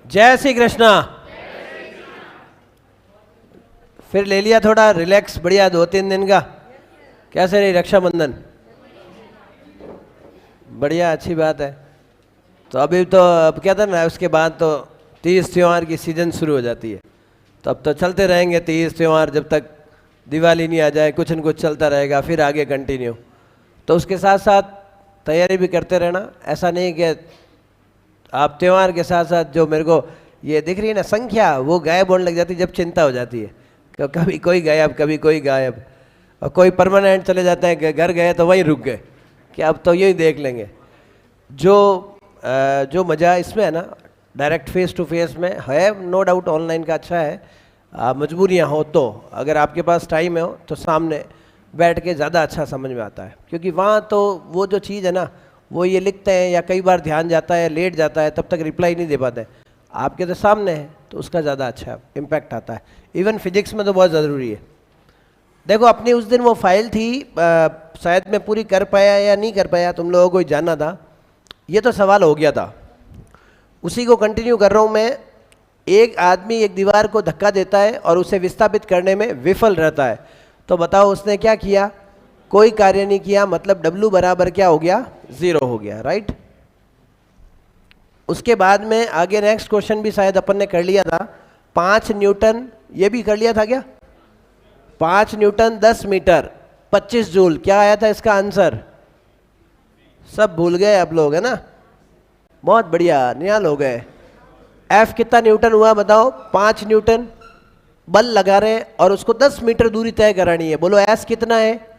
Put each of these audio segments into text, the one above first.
जय श्री कृष्णा। फिर ले लिया थोड़ा रिलैक्स, बढ़िया 2-3 दिन का। कैसे रही रक्षाबंधन? बढ़िया, अच्छी बात है। तो अभी तो अब क्या था ना, उसके बाद तो तीज त्योहार की सीजन शुरू हो जाती है। तो अब तो चलते रहेंगे तीज त्योहार, जब तक दिवाली नहीं आ जाए कुछ न कुछ चलता रहेगा, फिर आगे कंटिन्यू। तो उसके साथ साथ तैयारी भी करते रहना। ऐसा नहीं कि आप त्यौहार के साथ साथ, जो मेरे को ये दिख रही है ना संख्या, वो गायब होने लग जाती है जब चिंता हो जाती है। कभी कोई गायब, कभी कोई गायब, और कोई परमानेंट चले जाते हैं कि घर गए तो वहीं रुक गए, कि अब तो यही देख लेंगे। जो मज़ा इसमें है ना, डायरेक्ट फेस टू फेस में है, नो डाउट ऑनलाइन का अच्छा है। मजबूरियाँ हो तो, अगर आपके पास टाइम हो तो सामने बैठ के ज़्यादा अच्छा समझ में आता है, क्योंकि वहाँ तो वो जो चीज़ है ना, वो ये लिखते हैं या कई बार ध्यान जाता है, लेट जाता है, तब तक रिप्लाई नहीं दे पाते। आपके तो सामने है तो उसका ज़्यादा अच्छा इम्पैक्ट आता है। इवन फिजिक्स में तो बहुत ज़रूरी है। देखो, अपनी उस दिन वो फाइल थी, शायद मैं पूरी कर पाया या नहीं कर पाया, तुम लोगों को ही जानना था। ये तो सवाल हो गया था, उसी को कंटिन्यू कर रहा हूँ मैं। एक आदमी एक दीवार को धक्का देता है और उसे विस्थापित करने में विफल रहता है। तो बताओ उसने क्या किया? कोई कार्य नहीं किया, मतलब W बराबर क्या हो गया? 0 हो गया, राइट। उसके बाद में आगे नेक्स्ट क्वेश्चन भी शायद अपन ने कर लिया था, 5 न्यूटन, ये भी कर लिया था क्या? 5 न्यूटन 10 मीटर 25 जूल, क्या आया था इसका आंसर? सब भूल गए आप लोग, है ना? बहुत बढ़िया, निहाल हो गए। F कितना न्यूटन हुआ बताओ? 5 न्यूटन। बल लगा रहे हैं और उसको 10 मीटर दूरी तय करानी है। बोलो S कितना है?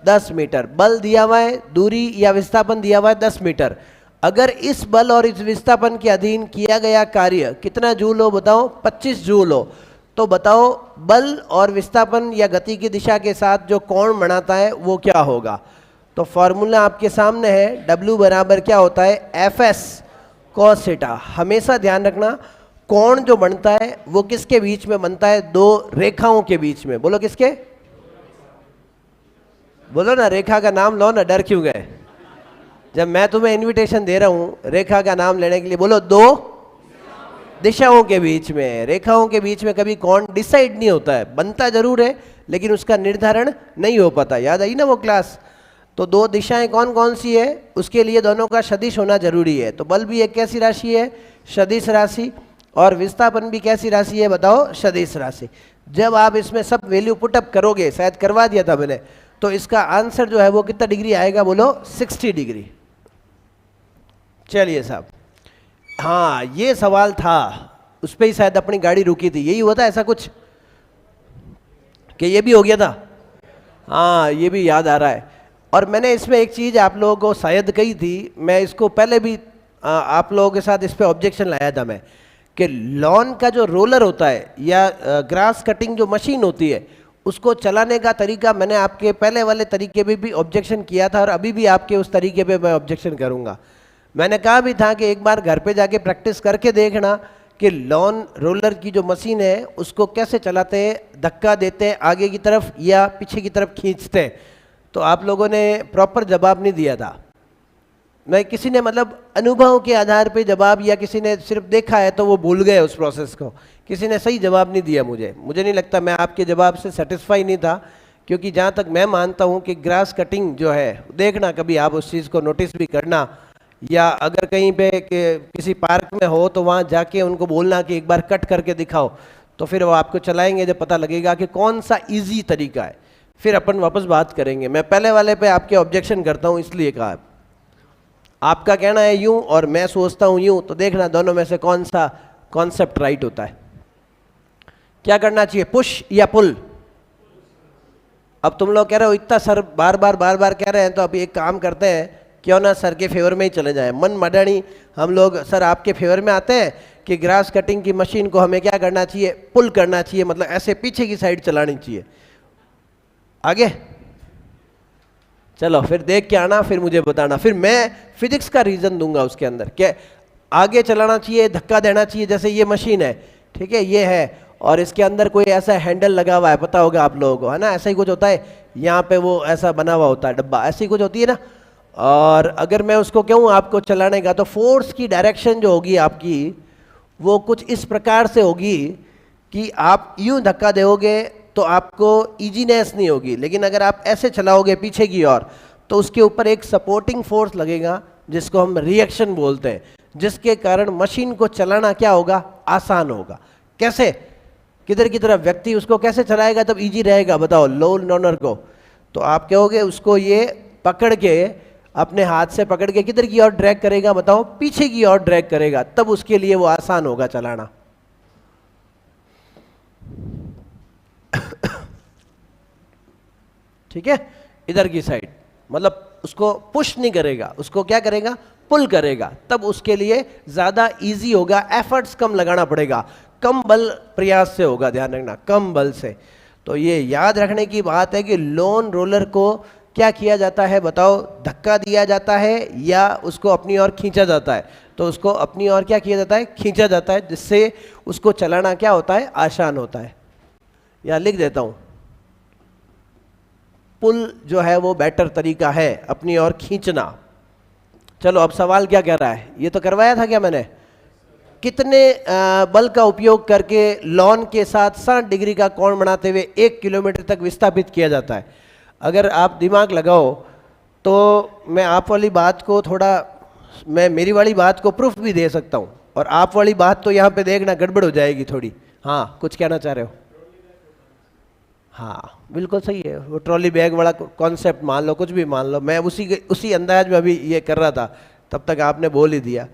10 मीटर। बल दिया हुआ है, दूरी या विस्थापन दिया हुआ है 10 मीटर। अगर इस बल और इस विस्थापन के अधीन किया गया कार्य कितना जूल हो बताओ? 25 जूल हो। तो बताओ बल और विस्थापन या गति की दिशा के साथ जो कोण बनाता है वो क्या होगा? तो फॉर्मूला आपके सामने है, W बराबर क्या होता है? Fs cos theta. हमेशा ध्यान रखना, कोण जो बनता है वो किसके बीच में बनता है? दो रेखाओं के बीच में। बोलो किसके? बोलो ना, रेखा का नाम लो ना, डर क्यों गए? जब मैं तुम्हें इनविटेशन दे रहा हूं रेखा का नाम लेने के लिए, बोलो दो दिशाओं के बीच में। रेखाओं के बीच में कभी कोण डिसाइड नहीं होता है, बनता जरूर है लेकिन उसका निर्धारण नहीं हो पाता। याद आई ना वो क्लास? तो दो दिशाएं कौन कौन सी है, उसके लिए दोनों का सदिश होना जरूरी है। तो बल भी एक कैसी राशि है? सदिश राशि। और विस्थापन भी कैसी राशि है बताओ? सदिश राशि। जब आप इसमें सब वैल्यू पुटअप करोगे, शायद करवा दिया था मैंने, तो इसका आंसर जो है वो कितना डिग्री आएगा? बोलो 60 डिग्री। चलिए साहब, हाँ ये सवाल था, उस पर ही शायद अपनी गाड़ी रुकी थी, यही हुआ था ऐसा कुछ, कि ये भी हो गया था? हाँ ये भी याद आ रहा है। और मैंने इसमें एक चीज़ आप लोगों को शायद कही थी, मैं इसको पहले भी आप लोगों के साथ इस पर ऑब्जेक्शन लाया था मैं, कि लॉन का जो रोलर होता है या ग्रास कटिंग जो मशीन होती है, उसको चलाने का तरीका मैंने आपके पहले वाले तरीके पे भी ऑब्जेक्शन किया था और अभी भी आपके उस तरीके पे मैं ऑब्जेक्शन करूंगा। मैंने कहा भी था कि एक बार घर पे जाके प्रैक्टिस करके देखना कि लॉन रोलर की जो मशीन है उसको कैसे चलाते हैं, धक्का देते हैं आगे की तरफ या पीछे की तरफ खींचते हैं। तो आप लोगों ने प्रॉपर जवाब नहीं दिया था। मैं किसी ने मतलब अनुभव के आधार पे जवाब, या किसी ने सिर्फ देखा है तो वो भूल गए उस प्रोसेस को, किसी ने सही जवाब नहीं दिया। मुझे नहीं लगता, मैं आपके जवाब से सेटिस्फाई नहीं था, क्योंकि जहाँ तक मैं मानता हूँ कि ग्रास कटिंग जो है, देखना कभी आप उस चीज़ को नोटिस भी करना, या अगर कहीं पे किसी पार्क में हो तो वहाँ जाके उनको बोलना कि एक बार कट करके दिखाओ, तो फिर वो आपको चलाएंगे, जब पता लगेगा कि कौन सा ईजी तरीका है, फिर अपन वापस बात करेंगे। मैं पहले वाले पे आपके ऑब्जेक्शन करता हूँ, इसलिए कहा। आपका कहना है यूं और मैं सोचता हूं यूं, तो देखना दोनों में से कौन सा कॉन्सेप्ट राइट होता है। क्या करना चाहिए, पुश या पुल? अब तुम लोग कह रहे हो इतना सर बार बार कह रहे हैं, तो अभी एक काम करते हैं, क्यों ना सर के फेवर में ही चले जाए। मन मडानी हम लोग सर आपके फेवर में आते हैं कि ग्रास कटिंग की मशीन को हमें क्या करना चाहिए? पुल करना चाहिए, मतलब ऐसे पीछे की साइड चलानी चाहिए। आगे चलो, फिर देख के आना, फिर मुझे बताना, फिर मैं फिजिक्स का रीजन दूंगा उसके अंदर। क्या आगे चलाना चाहिए, धक्का देना चाहिए? जैसे ये मशीन है, ठीक है, ये है, और इसके अंदर कोई ऐसा हैंडल लगा हुआ है, पता होगा आप लोगों को, है ना? ऐसा ही कुछ होता है, यहाँ पे वो ऐसा बना हुआ होता है डब्बा, ऐसी कुछ होती है ना। और अगर मैं उसको कहूँ आपको चलाने का, तो फोर्स की डायरेक्शन जो होगी आपकी, वो कुछ इस प्रकार से होगी कि आप यूं धक्का दोगे तो आपको इजीनेस नहीं होगी, लेकिन अगर आप ऐसे चलाओगे पीछे की ओर तो उसके ऊपर एक सपोर्टिंग फोर्स लगेगा जिसको हम रिएक्शन बोलते हैं, जिसके कारण मशीन को चलाना क्या होगा, आसान होगा। कैसे, किधर की तरफ व्यक्ति उसको कैसे चलाएगा तब इजी रहेगा, बताओ, लोन रनर को। तो आप कहोगे उसको ये पकड़ के, अपने हाथ से पकड़ के किधर की ओर ड्रैग करेगा, बताओ, पीछे की ओर ड्रैग करेगा, तब उसके लिए वो आसान होगा चलाना। ठीक है, इधर की साइड, मतलब उसको पुश नहीं करेगा, उसको क्या करेगा, पुल करेगा, तब उसके लिए ज्यादा इजी होगा, एफर्ट्स कम लगाना पड़ेगा, कम बल प्रयास से होगा, ध्यान रखना, कम बल से। तो ये याद रखने की बात है कि लोन रोलर को क्या किया जाता है, बताओ, धक्का दिया जाता है या उसको अपनी ओर खींचा जाता है? तो उसको अपनी ओर क्या किया जाता है, खींचा जाता है, जिससे उसको चलाना क्या होता है, आसान होता है। या लिख देता हूं, पुल जो है वो बेटर तरीका है, अपनी ओर खींचना। चलो अब सवाल क्या कह रहा है, ये तो करवाया था क्या मैंने, कितने बल का उपयोग करके लॉन के साथ 60 डिग्री का कोण बनाते हुए 1 किलोमीटर तक विस्थापित किया जाता है? अगर आप दिमाग लगाओ तो मैं आप वाली बात को थोड़ा, मैं मेरी वाली बात को प्रूफ भी दे सकता हूँ, और आप वाली बात तो यहाँ पे देखना गड़बड़ हो जाएगी थोड़ी। हाँ, कुछ कहना चाह रहे हो? हाँ बिल्कुल सही है, वो ट्रॉली बैग वाला कॉन्सेप्ट मान लो, कुछ भी मान लो, मैं उसी अंदाज में अभी ये कर रहा था, तब तक आपने बोल ही दिया।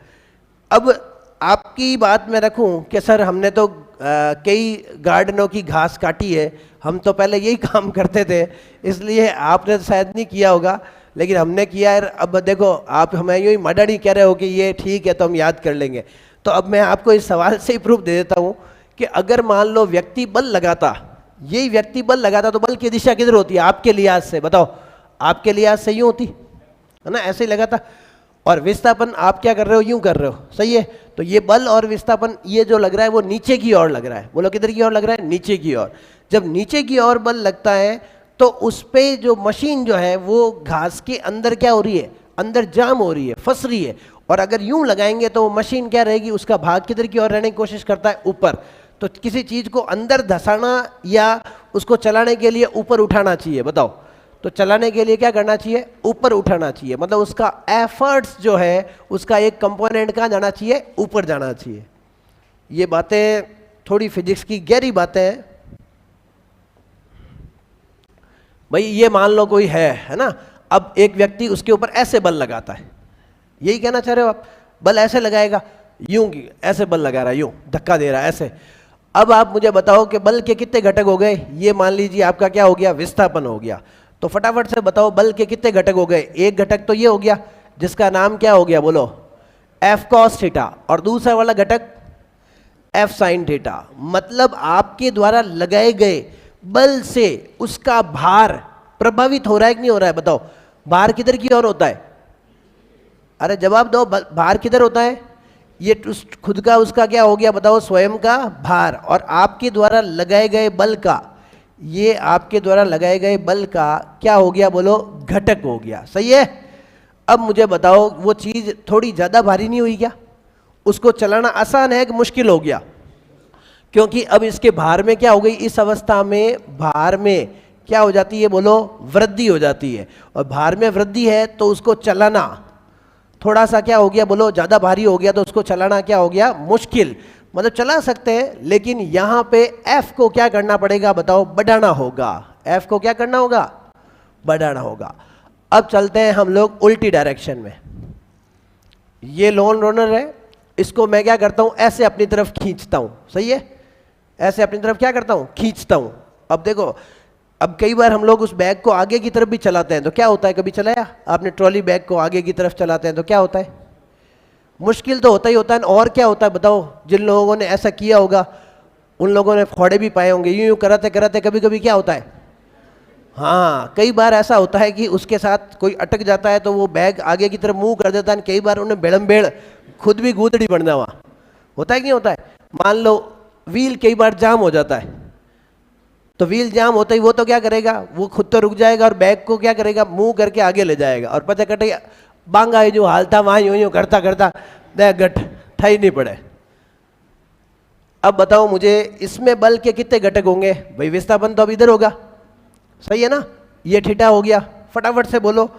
अब आपकी बात मैं रखूं कि सर हमने तो कई गार्डनों की घास काटी है, हम तो पहले यही काम करते थे, इसलिए आपने तो शायद नहीं किया होगा, लेकिन हमने किया है। अब देखो, आप हमें यूँ ही मर्डर ही कह रहे हो कि ये ठीक है तो हम याद कर लेंगे। तो अब मैं आपको इस सवाल से ही प्रूफ दे देता हूँ कि अगर मान लो व्यक्ति बल लगाता, यही व्यक्ति बल लगाता, तो बल की दिशा किधर होती है आपके लिहाज से, बताओ, आपके लिहाज से यूँ होती है ना, ऐसे ही लगाता, और विस्थापन आप क्या कर रहे हो, यूं कर रहे हो, सही है। तो ये बल और विस्थापन ये जो लग रहा है वो नीचे की ओर लग रहा है, बोलो किधर की ओर लग रहा है, नीचे की ओर। जब नीचे की ओर बल लगता है तो उस पे जो मशीन जो है वो घास के अंदर क्या हो रही है, अंदर जाम हो रही है, फंस रही है, और अगर यूं लगाएंगे तो मशीन क्या रहेगी, उसका भाग किधर की ओर रहने की कोशिश करता है, ऊपर। तो किसी चीज को अंदर धसाना या उसको चलाने के लिए ऊपर उठाना चाहिए, बताओ, तो चलाने के लिए क्या करना चाहिए, ऊपर उठाना चाहिए, मतलब उसका एफर्ट्स जो है उसका एक कंपोनेंट कहाँ जाना चाहिए, ऊपर जाना चाहिए। ये बातें थोड़ी फिजिक्स की गहरी बातें हैं भाई। ये मान लो कोई है ना, अब एक व्यक्ति उसके ऊपर ऐसे बल लगाता है, यही कहना चाह रहे हो आप, बल ऐसे लगाएगा, यूं ऐसे बल लगा रहा है, यूं धक्का दे रहा है ऐसे। अब आप मुझे बताओ कि बल के कितने घटक हो गए, ये मान लीजिए आपका क्या हो गया, विस्थापन हो गया। तो फटाफट से बताओ बल के कितने घटक हो गए, एक घटक तो ये हो गया जिसका नाम क्या हो गया, बोलो, एफ कॉस थीटा, और दूसरा वाला घटक एफ साइन थीटा। मतलब आपके द्वारा लगाए गए बल से उसका भार प्रभावित हो रहा है कि नहीं हो रहा है, बताओ, भार किधर की ओर होता है, अरे जवाब दो, भार किधर होता है, ये खुद का उसका क्या हो गया, बताओ, स्वयं का भार, और आपके द्वारा लगाए गए बल का, ये आपके द्वारा लगाए गए बल का क्या हो गया, बोलो, घटक हो गया, सही है। अब मुझे बताओ वो चीज थोड़ी ज्यादा भारी नहीं हुई क्या, उसको चलाना आसान है कि मुश्किल हो गया, क्योंकि अब इसके भार में क्या हो गई, इस अवस्था में भार में क्या हो जाती है, बोलो, वृद्धि हो जाती है, और भार में वृद्धि है तो उसको चलाना थोड़ा सा क्या हो गया, बोलो, ज्यादा भारी हो गया, तो उसको चलाना क्या हो गया, मुश्किल। मतलब चला सकते हैं, लेकिन यहां पे F को क्या करना पड़ेगा, बताओ, बढ़ाना होगा, F को क्या करना होगा, बढ़ाना होगा। अब चलते हैं हम लोग उल्टी डायरेक्शन में। ये लोन रोलर है, इसको मैं क्या करता हूं, ऐसे अपनी तरफ खींचता हूं, सही है, ऐसे अपनी तरफ क्या करता हूं, खींचता हूं। अब देखो, अब कई बार हम लोग उस बैग को आगे की तरफ भी चलाते हैं, तो क्या होता है, कभी चलाया आपने ट्रॉली बैग को आगे की तरफ चलाते हैं तो क्या होता है, मुश्किल तो होता ही होता है। और क्या होता है, बताओ, जिन लोगों ने ऐसा किया होगा उन लोगों ने फोड़े भी पाए होंगे, यूं यूं कराते कराते कभी कभी क्या होता है, हाँ, कई बार ऐसा होता है कि उसके साथ कोई अटक जाता है तो वो बैग आगे की तरफ मुंह कर देता है, कई बार उन्हें बेड़म बेड़ खुद भी गूदड़ी बन जावा, होता है कि नहीं होता है। मान लो व्हील कई बार जाम हो जाता है, तो व्हील जाम होता ही वो तो क्या करेगा, वो खुद तो रुक जाएगा और बैग को क्या करेगा, मुंह करके आगे ले जाएगा, और पता कटे बांगा जो हाल था वहाँ यूं यूं करता करता गट ठाई नहीं पड़े। अब बताओ मुझे इसमें बल के कितने घटक होंगे? भाई विस्थापन तो अब इधर होगा, सही है ना, ये थीटा हो गया। फटाफट से बोलो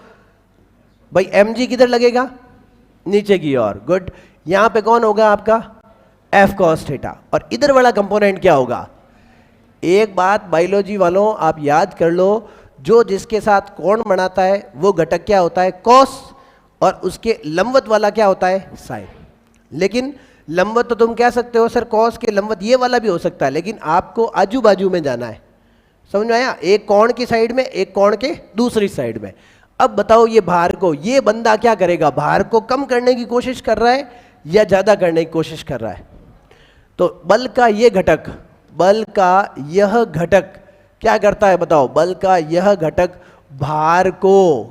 भाई mg किधर लगेगा? नीचे की ओर, गुड। यहां पे कौन होगा आपका? f cos theta. और इधर वाला कंपोनेंट क्या होगा? एक बात बायोलॉजी वालों आप याद कर लो, जो जिसके साथ कोण बनाता है वो घटक क्या होता है? कॉस, और उसके लंबवत वाला क्या होता है? साइन। लेकिन लंबवत तो तुम कह सकते हो सर कॉस के लंबवत ये वाला भी हो सकता है, लेकिन आपको आजू बाजू में जाना है, समझ में आया? एक कोण की साइड में, एक कोण के दूसरी साइड में। अब बताओ ये भार को, ये बंदा क्या करेगा? भार को कम करने की कोशिश कर रहा है या ज्यादा करने की कोशिश कर रहा है? तो बल का ये घटक, बल का यह घटक क्या करता है बताओ? बल का यह घटक भार को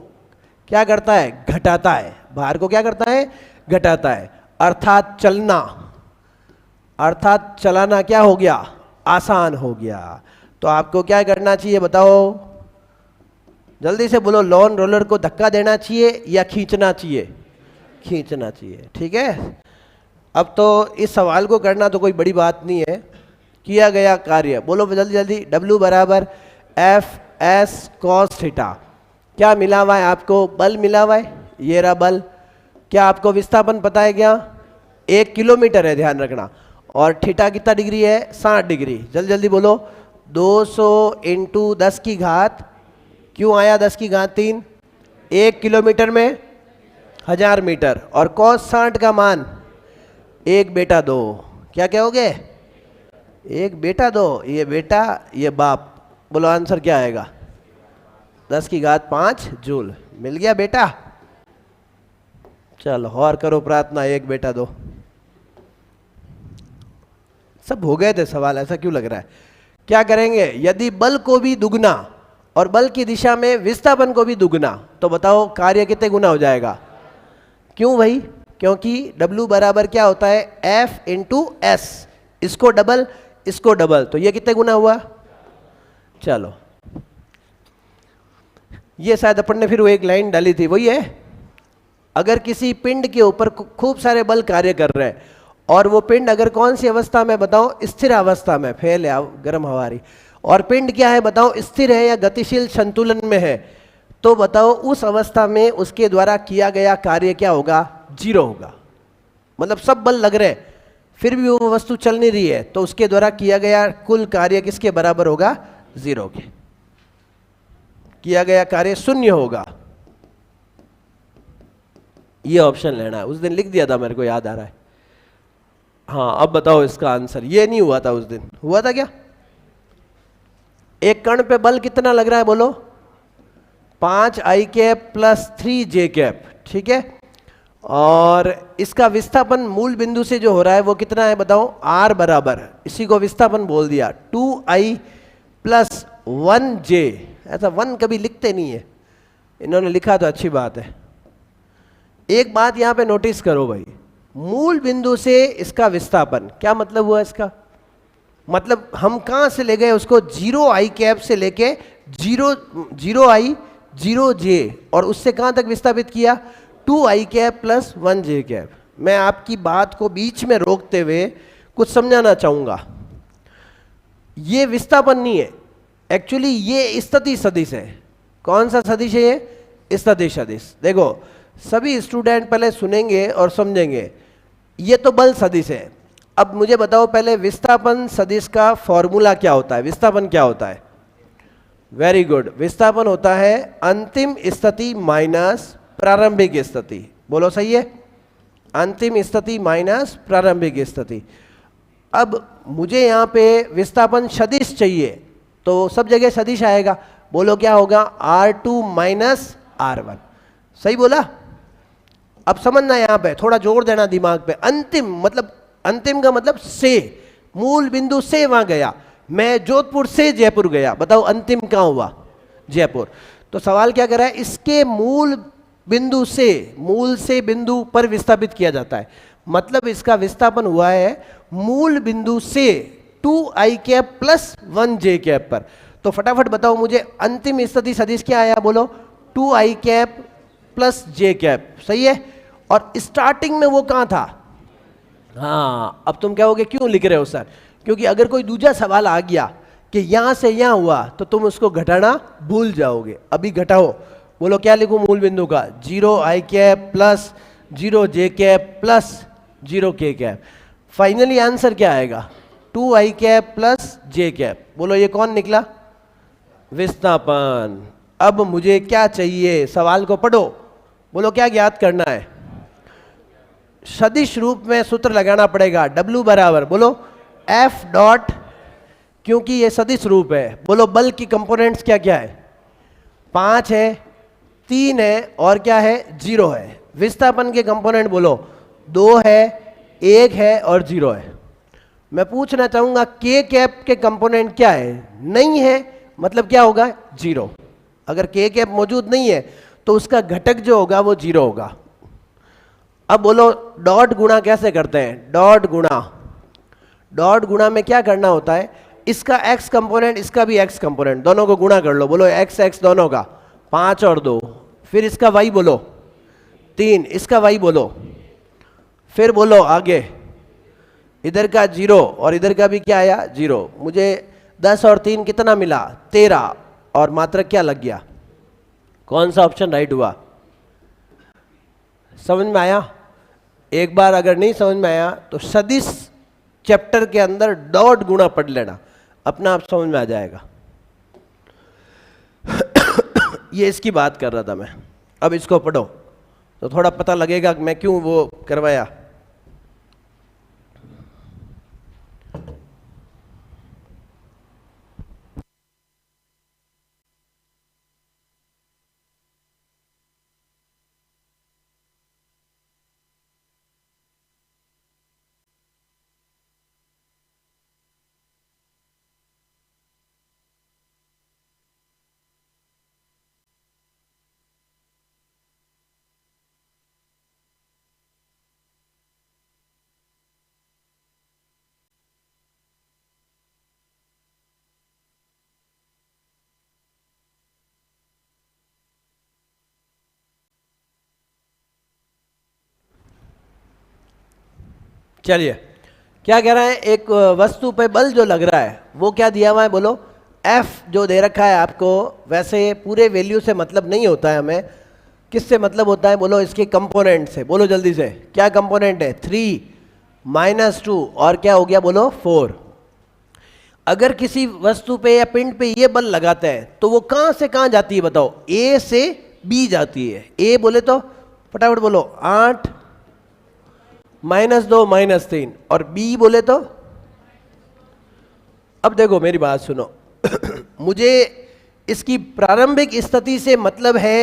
क्या करता है? घटाता है। भार को क्या करता है? घटाता है। अर्थात चलना, अर्थात चलाना क्या हो गया? आसान हो गया। तो आपको क्या करना चाहिए बताओ? जल्दी से बोलो, लॉन रोलर को धक्का देना चाहिए या खींचना चाहिए? खींचना चाहिए, ठीक है। अब तो इस सवाल को करना तो कोई बड़ी बात नहीं है। किया गया कार्य बोलो जल्दी जल्दी, W बराबर एफ एस कॉस थीटा। क्या मिला हुआ है आपको? बल मिला हुआ है, ये रहा बल। क्या आपको विस्थापन पता है क्या? 1 किलोमीटर है, ध्यान रखना। और थीटा कितना डिग्री है? 60 डिग्री। जल्दी जल्दी बोलो, 200 इंटू 10 की घात, क्यों आया 10 की घात 3? 1 किलोमीटर में 1000 मीटर। और कॉस 60 का मान 1 बेटा 2, क्या कहोगे? 1 बेटा 2, ये बेटा ये बाप। बोलो आंसर क्या आएगा? 10 की घात 5 जूल। मिल गया बेटा? चलो और करो प्रार्थना, 1 बेटा 2। सब हो गए थे सवाल, ऐसा क्यों लग रहा है? क्या करेंगे यदि बल को भी दुगना और बल की दिशा में विस्थापन को भी दुगना, तो बताओ कार्य कितने गुना हो जाएगा? क्यों भाई? क्योंकि W बराबर क्या होता है? F into S. इसको डबल, इसको डबल, तो ये कितने गुना हुआ? चलो ये शायद अपन ने फिर वो एक लाइन डाली थी, वही है। अगर किसी पिंड के ऊपर खूब सारे बल कार्य कर रहे हैं और वो पिंड अगर कौन सी अवस्था में बताओ? स्थिर अवस्था में, फैल है गर्म हवा रही, और पिंड क्या है बताओ? स्थिर है या गतिशील संतुलन में है, तो बताओ उस अवस्था में उसके द्वारा किया गया कार्य क्या होगा? 0 होगा। मतलब सब बल लग रहे हैं फिर भी वो वस्तु चल नहीं रही है, तो उसके द्वारा किया गया कुल कार्य किसके बराबर होगा? 0 के। किया गया कार्य 0 होगा। ये ऑप्शन लेना है, उस दिन लिख दिया था, मेरे को याद आ रहा है। हाँ अब बताओ इसका आंसर। ये नहीं हुआ था उस दिन, हुआ था क्या? एक कण पे बल कितना लग रहा है बोलो? 5i cap plus 3j cap, ठीक है। और इसका विस्थापन मूल बिंदु से जो हो रहा है वो कितना है बताओ? r बराबर, इसी को विस्थापन बोल दिया, 2i प्लस 1j। ऐसा 1 कभी लिखते नहीं है, इन्होंने लिखा तो अच्छी बात है। एक बात यहां पे नोटिस करो भाई, मूल बिंदु से इसका विस्थापन, क्या मतलब हुआ इसका? मतलब हम कहां से ले गए उसको? 0i कैप से लेके 0i 0j, और उससे कहां तक विस्थापित किया? 2i cap plus 1j cap. मैं आपकी बात को बीच में रोकते हुए कुछ समझाना चाहूंगा। ये विस्थापन नहीं है एक्चुअली, ये स्थिति सदिश है। कौन सा सदिश है ये? स्थिति सदिश। देखो सभी स्टूडेंट पहले सुनेंगे और समझेंगे, ये तो बल सदिश है। अब मुझे बताओ पहले विस्थापन सदिश का फॉर्मूला क्या होता है? विस्थापन क्या होता है? वेरी गुड, विस्थापन होता है अंतिम स्थिति माइनस प्रारंभिक स्थिति। बोलो सही है? अंतिम स्थिति माइनस प्रारंभिक स्थिति। अब मुझे यहाँ पे विस्थापन सदिश चाहिए, तो सब जगह सदिश आएगा। बोलो क्या होगा? R2 minus R1। सही बोला? अब समझना, यहाँ पे थोड़ा जोर देना दिमाग पे। अंतिम मतलब, अंतिम का मतलब से, मूल बिंदु से वहां गया। मैं जोधपुर से जयपुर गया, बताओ अंतिम कहां हुआ? जयपुर। तो सवाल क्या कर रहा है? इसके मूल बिंदु से, मूल से बिंदु पर विस्थापित किया जाता है। मतलब इसका विस्थापन हुआ है मूल बिंदु से 2i cap plus 1j cap पर। तो फटाफट बताओ मुझे अंतिम स्थिति सदिश क्या आया? बोलो 2i cap plus j cap. सही है? और स्टार्टिंग में वो कहां था? हाँ, अब तुम कहोगे क्यों लिख रहे हो सर? क्योंकि अगर कोई दूसरा सवाल आ गया कि यहां से यहां हुआ तो तुम उसको घटाना भूल जाओगे। अभी घटाओ, बोलो क्या लिखूं मूल बिंदु का? 0 आई कैप प्लस 0 जे कैप प्लस 0 के कैप। फाइनली आंसर क्या आएगा? 2 आई कैप प्लस जे कैप। बोलो ये कौन निकला? विस्थापन। अब मुझे क्या चाहिए? सवाल को पढ़ो, बोलो क्या ज्ञात करना है? सदिश रूप में सूत्र लगाना पड़ेगा। W बराबर बोलो F डॉट, क्योंकि ये सदिश रूप है। बोलो बल की कंपोनेंट्स क्या क्या है? 5 है, 3 है और क्या है? 0 है। विस्थापन के कंपोनेंट बोलो 2 है, 1 है और 0 है। मैं पूछना चाहूंगा के कैप के कंपोनेंट क्या है? नहीं है, मतलब क्या होगा? 0। अगर के कैप मौजूद नहीं है तो उसका घटक जो होगा वो 0 होगा। अब बोलो डॉट गुणा कैसे करते हैं? डॉट गुणा, डॉट गुणा में क्या करना होता है? इसका x कंपोनेंट, इसका भी x कंपोनेंट, दोनों को गुणा कर लो। बोलो x x दोनों का 5 और 2, फिर इसका y बोलो 3, इसका y बोलो, फिर बोलो आगे इधर का 0 और इधर का भी क्या आया? 0। मुझे 10 और 3 कितना मिला? 13 और मात्रक क्या लग गया? कौन सा ऑप्शन राइट हुआ? समझ में आया? एक बार अगर नहीं समझ में आया तो सदिश चैप्टर के अंदर डॉट गुणा पढ़ लेना, अपना आप समझ में आ जाएगा। ये इसकी बात कर रहा था मैं। अब इसको पढ़ो तो थोड़ा पता लगेगा कि मैं क्यों वो करवाया। चलिए क्या कह रहा है? एक वस्तु पे बल जो लग रहा है वो क्या दिया हुआ है? बोलो F जो दे रखा है आपको। वैसे पूरे वैल्यू से मतलब नहीं होता है हमें, किससे मतलब होता है? बोलो इसके कंपोनेंट से। बोलो जल्दी से, क्या कंपोनेंट है? 3 -2 और क्या हो गया? बोलो 4। अगर किसी वस्तु पे या पिंड पे ये बल लगाते हैं तो वो कहां से कहां जाती है? बताओ। A से B जाती है। A बोले तो फटाफट बोलो 8 -2 -3 और B बोले तो। अब देखो मेरी बात सुनो। मुझे इसकी प्रारंभिक स्थिति से मतलब है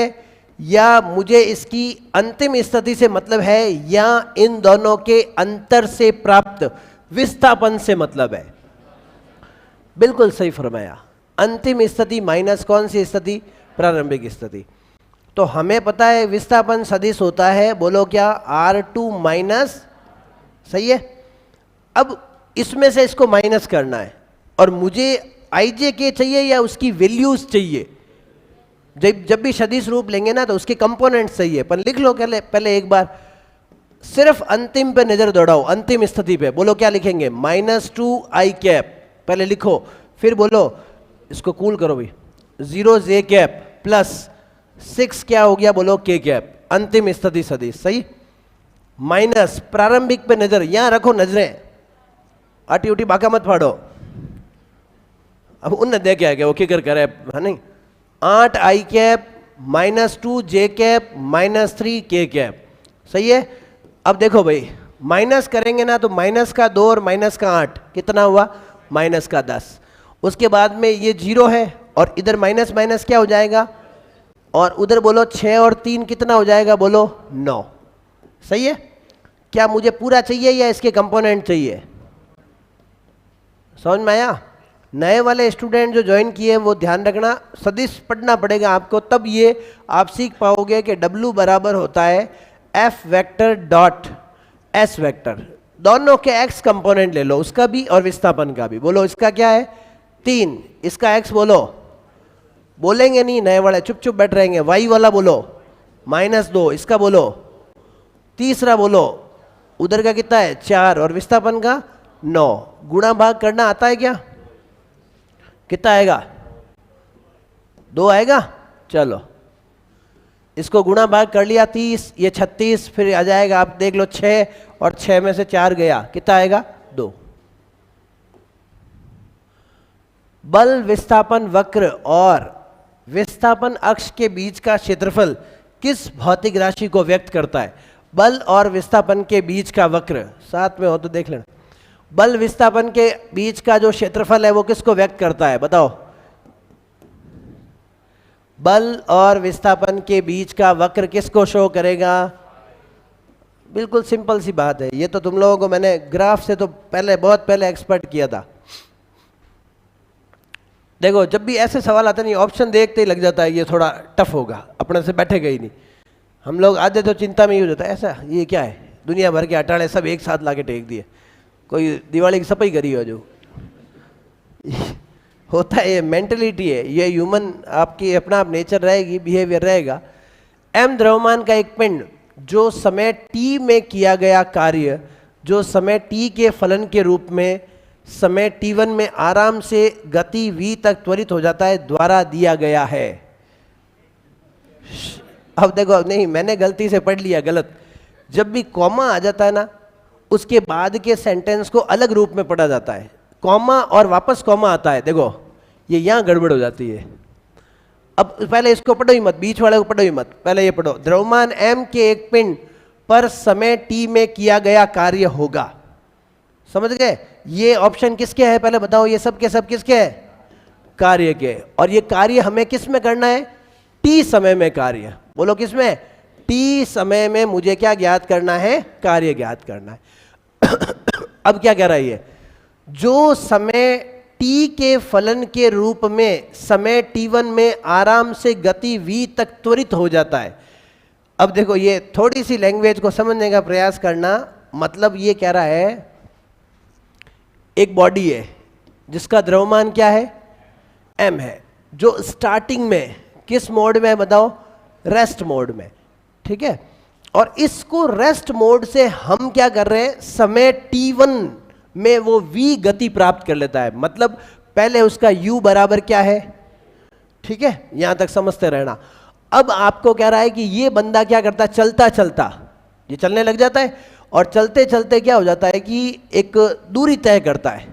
या मुझे इसकी अंतिम स्थिति से मतलब है या इन दोनों के अंतर से प्राप्त विस्थापन से मतलब है? बिल्कुल सही फरमाया। अंतिम स्थिति माइनस कौन सी स्थिति? प्रारंभिक स्थिति। तो हमें पता है विस्थापन सदिश होता है, बोलो क्या? R2 माइनस, सही है। अब इसमें से इसको माइनस करना है और मुझे IJ के चाहिए या उसकी वैल्यूज चाहिए? जब भी सदिश रूप लेंगे ना तो उसके कंपोनेंट्स चाहिए। पर लिख लो पहले एक बार, सिर्फ अंतिम पे नजर दौड़ाओ, अंतिम स्थिति पे। बोलो क्या लिखेंगे? -2 आई कैप पहले लिखो, फिर बोलो इसको कूल करो भाई, 0 जे कैप प्लस 6 क्या हो गया? बोलो के कैप। अंतिम स्थिति सदिश, सही। माइनस प्रारंभिक पे नजर, यहां रखो नजरें, आटी उटी बाका मत फाड़ो। अब उनने देखे आ गया वो किकर करे है नहीं। 8 आई कैप -2 जे कैप -3 के कैप, सही है। अब देखो भाई माइनस करेंगे ना तो माइनस का 2 और माइनस का 8 कितना हुआ? माइनस का 10। उसके बाद में ये 0 है और इधर माइनस माइनस क्या हो जाएगा? और उधर बोलो 6 और 3 कितना हो जाएगा? बोलो 9, सही है। क्या मुझे पूरा चाहिए या इसके कंपोनेंट चाहिए? समझ में आया? नए वाले स्टूडेंट जो ज्वाइन किए वो ध्यान रखना, सदिश पढ़ना पड़ेगा आपको, तब ये आप सीख पाओगे कि W बराबर होता है F vector dot S vector. दोनों के x कंपोनेंट ले लो, उसका भी और विस्थापन का भी। बोलो इसका क्या है? 3, इसका x बोलो, बोलेंगे नहीं नए वाले, चुप चुप बैठ रहेंगे। y वाला बोलो -2, इसका बोलो, तीसरा बोलो उधर का कितना है 4 और विस्थापन का 9। गुणा भाग करना आता है क्या? कितना आएगा? 2 आएगा। चलो इसको गुणा भाग कर लिया 30, ये 36, फिर आ जाएगा आप देख लो 6 और 6 में से 4 गया, कितना आएगा? 2। बल विस्थापन वक्र और विस्थापन अक्ष के बीच का क्षेत्रफल किस भौतिक राशि को व्यक्त करता है? बल और विस्थापन के बीच का वक्र साथ में हो तो देख लेना। बल विस्थापन के बीच का जो क्षेत्रफल है वो किसको व्यक्त करता है बताओ? बल और विस्थापन के बीच का वक्र किसको शो करेगा? बिल्कुल सिंपल सी बात है, ये तो तुम लोगों को मैंने ग्राफ से तो पहले बहुत पहले एक्सपर्ट किया था। देखो जब भी ऐसे सवाल आते नहीं ऑप्शन देखते ही लग जाता है ये थोड़ा टफ होगा, अपने से बैठेगा ही नहीं। हम लोग आधे तो चिंता में ही हो जाता है, ऐसा ये क्या है, दुनिया भर के अटाड़े सब एक साथ लाके टेक दिए, कोई दिवाली की सफाई करी हो जो होता है, ये मेंटलिटी है, ये ह्यूमन आपकी अपना आप नेचर रहेगी, बिहेवियर रहेगा। एम द्रव्यमान का एक पिंड जो समय t में किया गया कार्य जो समय t के फलन के रूप में समय t1 में आराम से गति v तक त्वरित हो जाता है द्वारा दिया गया है। अब देखो नहीं मैंने गलती से पढ़ लिया गलत, जब भी कॉमा आ जाता है ना उसके बाद के सेंटेंस को अलग रूप में पढ़ा जाता है, कॉमा और वापस कॉमा आता है, देखो ये यहाँ गड़बड़ हो जाती है। अब पहले इसको पढ़ो ही मत, बीच वाले को पढ़ो ही मत, पहले ये पढ़ो, द्रव्यमान m के एक पिंड पर समय t में किया गया कार्य होगा। समझ गए? ये ऑप्शन किसके है पहले बताओ, ये सब के सब किसके है? कार्य के। और ये कार्य हमें किस में करना है? t समय में कार्य। बोलो किस में? t समय में मुझे क्या ज्ञात करना है? कार्य ज्ञात करना है। अब क्या कह रहा है ये? जो समय t के फलन के रूप में समय t1 में आराम से गति v तक त्वरित हो जाता है। अब देखो ये थोड़ी सी लैंग्वेज को समझने का प्रयास करना, मतलब ये कह रहा है एक बॉडी है जिसका द्रव्यमान क्या है? m है, जो स्टार्टिंग में किस मोड में है बताओ? रेस्ट मोड में, ठीक है। और इसको रेस्ट मोड से हम क्या कर रहे हैं? समय t1 में वो v गति प्राप्त कर लेता है, मतलब पहले उसका u बराबर क्या है, ठीक है, यहां तक समझते रहना। अब आपको कह रहा है कि ये बंदा क्या करता है? चलता चलता ये चलने लग जाता है और चलते चलते क्या हो जाता है कि एक दूरी तय करता है।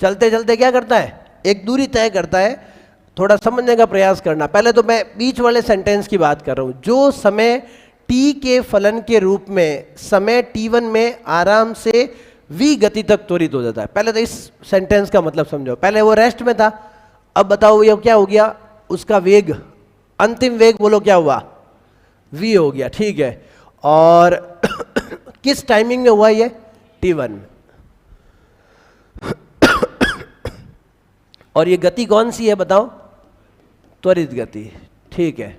चलते चलते क्या करता है? एक दूरी तय करता है। थोड़ा समझने का प्रयास करना। पहले तो मैं बीच वाले सेंटेंस की बात कर रहा हूं, जो समय t के फलन के रूप में समय t1 में आराम से v गति तक त्वरित हो जाता है। पहले तो इस सेंटेंस का मतलब समझो। पहले वो रेस्ट में था, अब बताओ ये क्या हो गया? उसका वेग, अंतिम वेग बोलो क्या हुआ? v हो गया, ठीक है। और किस टाइमिंग में हुआ ये? t1 में। और ये गति कौन सी है बताओ? त्वरित गति, ठीक है।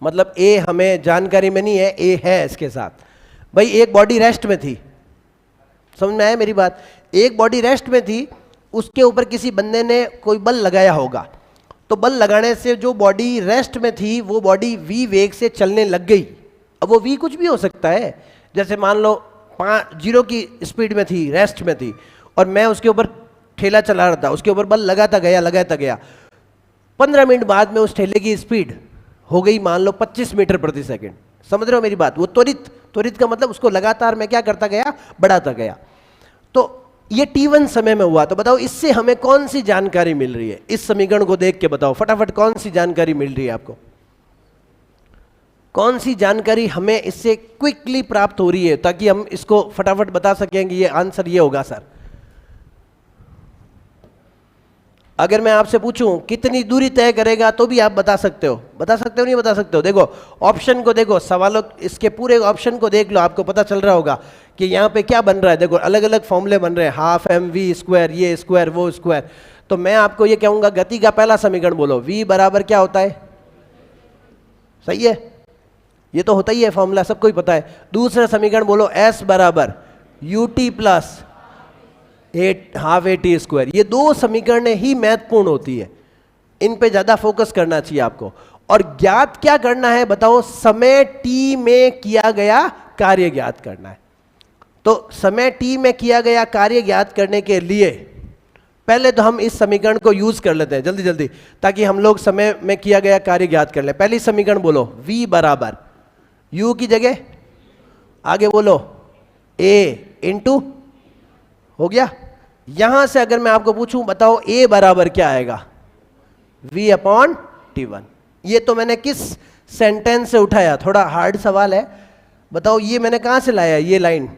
मतलब ए हमें जानकारी में नहीं है, ए है इसके साथ। भाई एक बॉडी रेस्ट में थी, समझ में आया मेरी बात? एक बॉडी रेस्ट में थी, उसके ऊपर किसी बंदे ने कोई बल लगाया होगा, तो बल लगाने से जो बॉडी रेस्ट में थी वो बॉडी v वेग से चलने लग गई। अब वो v कुछ भी हो सकता है, जैसे मान लो 0 की स्पीड में थी, रेस्ट में थी, और मैं उसके ऊपर ठेला चला रहा था, उसके ऊपर बल लगाता गया। 15 मिनट बाद में उस ठेले की स्पीड हो गई मान लो 25 मीटर प्रति सेकंड। समझ रहे हो मेरी बात? वो त्वरित का मतलब उसको लगातार मैं क्या करता गया? बढ़ाता गया। तो ये t1 समय में हुआ। तो बताओ इससे हमें कौन सी जानकारी मिल रही है? इस समीकरण को देख के बताओ फटाफट, कौन सी जानकारी मिल रही है आपको? कौन सी जानकारी हमें इससे क्विकली प्राप्त हो रही है ताकि हम इसको फटाफट बता सकें कि ये आंसर ये होगा सर? अगर मैं आपसे पूछूं कितनी दूरी तय करेगा तो भी आप बता सकते हो? बता सकते हो नहीं बता सकते हो? देखो ऑप्शन को देखो, सवालों इसके पूरे ऑप्शन को देख लो, आपको पता चल रहा होगा कि यहाँ पे क्या बन रहा है। देखो अलग अलग फॉर्मूले बन रहे हैं, हाफ mv स्क्वायर, ये स्क्वायर वो स्क्वायर। तो मैं आपको ये कहूँगा गति का पहला समीकरण बोलो, v बराबर क्या होता है? सही है, ये तो होता ही है फॉर्मूला, सबको ही पता है। दूसरा समीकरण बोलो s बराबर ut plus half A T square. ये दो समीकरण ही महत्वपूर्ण होती है, इन पे ज़्यादा फोकस करना चाहिए आपको। और ज्ञात क्या करना है बताओ, समय t में किया गया कार्य ज्ञात करना है। तो समय t में किया गया कार्य ज्ञात करने के लिए पहले तो हम इस समीकरण को यूज कर लेते हैं जल्दी जल्दी, ताकि हम लोग समय में किया गया कार्य ज्ञात कर लें। पहली समीकरण बोलो, v बराबर u की जगह आगे बोलो a इंटू, हो गया। यहां से अगर मैं आपको पूछूं बताओ a बराबर क्या आएगा, v अपॉन t1। ये तो मैंने किस सेंटेंस से उठाया, थोड़ा हार्ड सवाल है, बताओ ये मैंने कहां से लाया, ये लाइन,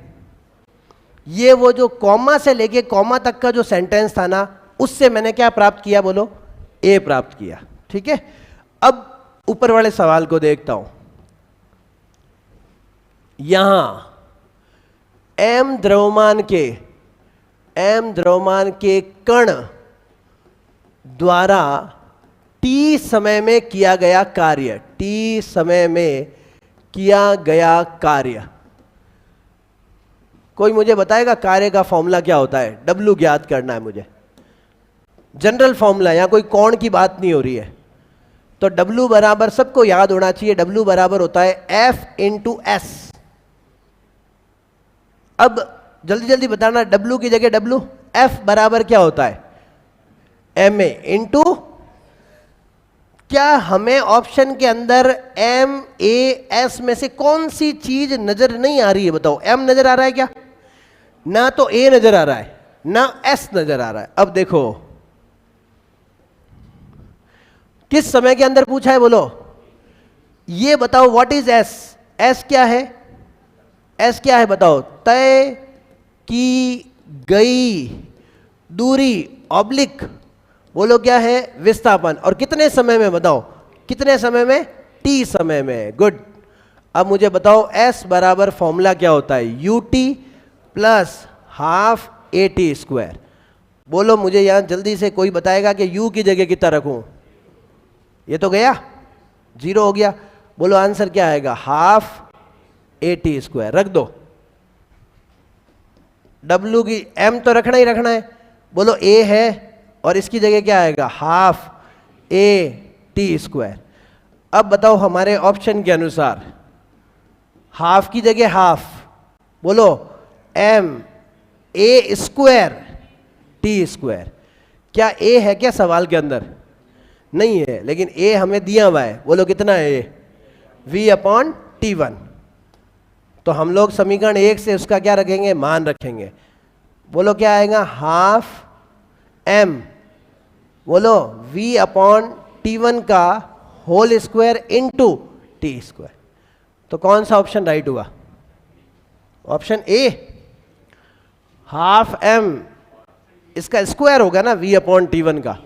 ये वो जो कॉमा से लेके कॉमा तक का जो सेंटेंस था ना, उससे मैंने क्या प्राप्त किया बोलो, a प्राप्त किया। ठीक है, अब ऊपर वाले सवाल को देखता हूं। यहां m द्रव्यमान के कण द्वारा t समय में किया गया कार्य, t समय में किया गया कार्य, कोई मुझे बताएगा कार्य का फॉर्मूला क्या होता है? W ज्ञात करना है मुझे, जनरल फॉर्मूला, यहां कोई कोण की बात नहीं हो रही है। तो W बराबर सबको याद होना चाहिए, W बराबर होता है F इंटू एस। अब जल्दी जल्दी बताना, W की जगह W, F बराबर क्या होता है, MA इंटू, क्या हमें ऑप्शन के अंदर MAS में से कौन सी चीज नजर नहीं आ रही है बताओ? M नजर आ रहा है क्या? ना तो A नजर आ रहा है ना S नजर आ रहा है। अब देखो किस समय के अंदर पूछा है बोलो, ये बताओ व्हाट इज S? S क्या है? S क्या है बताओ? तय की गई दूरी ऑब्लिक, बोलो क्या है, विस्थापन। और कितने समय में बताओ, कितने समय में? t समय में। गुड। अब मुझे बताओ S बराबर फॉर्मूला क्या होता है, ut प्लस हाफ AT²। बोलो मुझे यहां जल्दी से कोई बताएगा कि u की जगह कितना रखूं? ये तो गया, 0 हो गया। बोलो आंसर क्या आएगा, हाफ AT²। रख दो, W की M तो रखना ही रखना है, बोलो A है और इसकी जगह क्या आएगा, हाफ AT²। अब बताओ हमारे ऑप्शन के अनुसार हाफ की जगह हाफ, बोलो MA² T²। क्या A है क्या सवाल के अंदर? नहीं है, लेकिन A हमें दिया हुआ है, बोलो कितना है, V अपॉन T1। तो हम लोग समीकरण 1 से उसका क्या रखेंगे, मान रखेंगे। बोलो क्या आएगा, हाफ M, बोलो V अपॉन T1 का होल स्क्वायर इंटू T²। तो कौन सा ऑप्शन राइट हुआ? ऑप्शन A, हाफ M, इसका स्क्वायर होगा ना V अपॉन T1 का,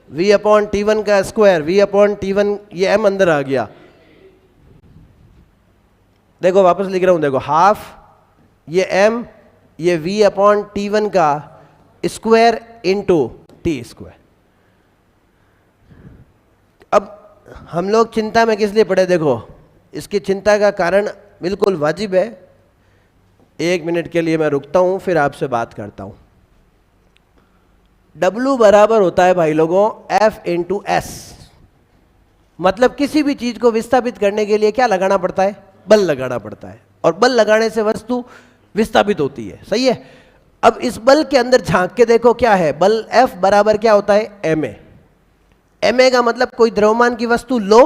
V अपॉन T1 का स्क्वायर, V अपॉन T1, ये M अंदर आ गया। देखो वापस लिख रहा हूं, देखो हाफ ये M, ये V अपॉन T1 का स्क्वायर इंटू T²। अब हम लोग चिंता में किस लिए पड़े, देखो इसकी चिंता का कारण बिल्कुल वाजिब है। 1 मिनट के लिए मैं रुकता हूं, फिर आपसे बात करता हूं। W बराबर होता है भाई लोगों F इंटू एस। मतलब किसी भी चीज को विस्थापित करने के लिए क्या लगाना पड़ता है, बल लगाना पड़ता है, और बल लगाने से वस्तु विस्थापित होती है। सही है। अब इस बल के अंदर झांक के देखो क्या है, बल F बराबर क्या होता है, MA। MA का मतलब कोई द्रव्यमान की वस्तु लो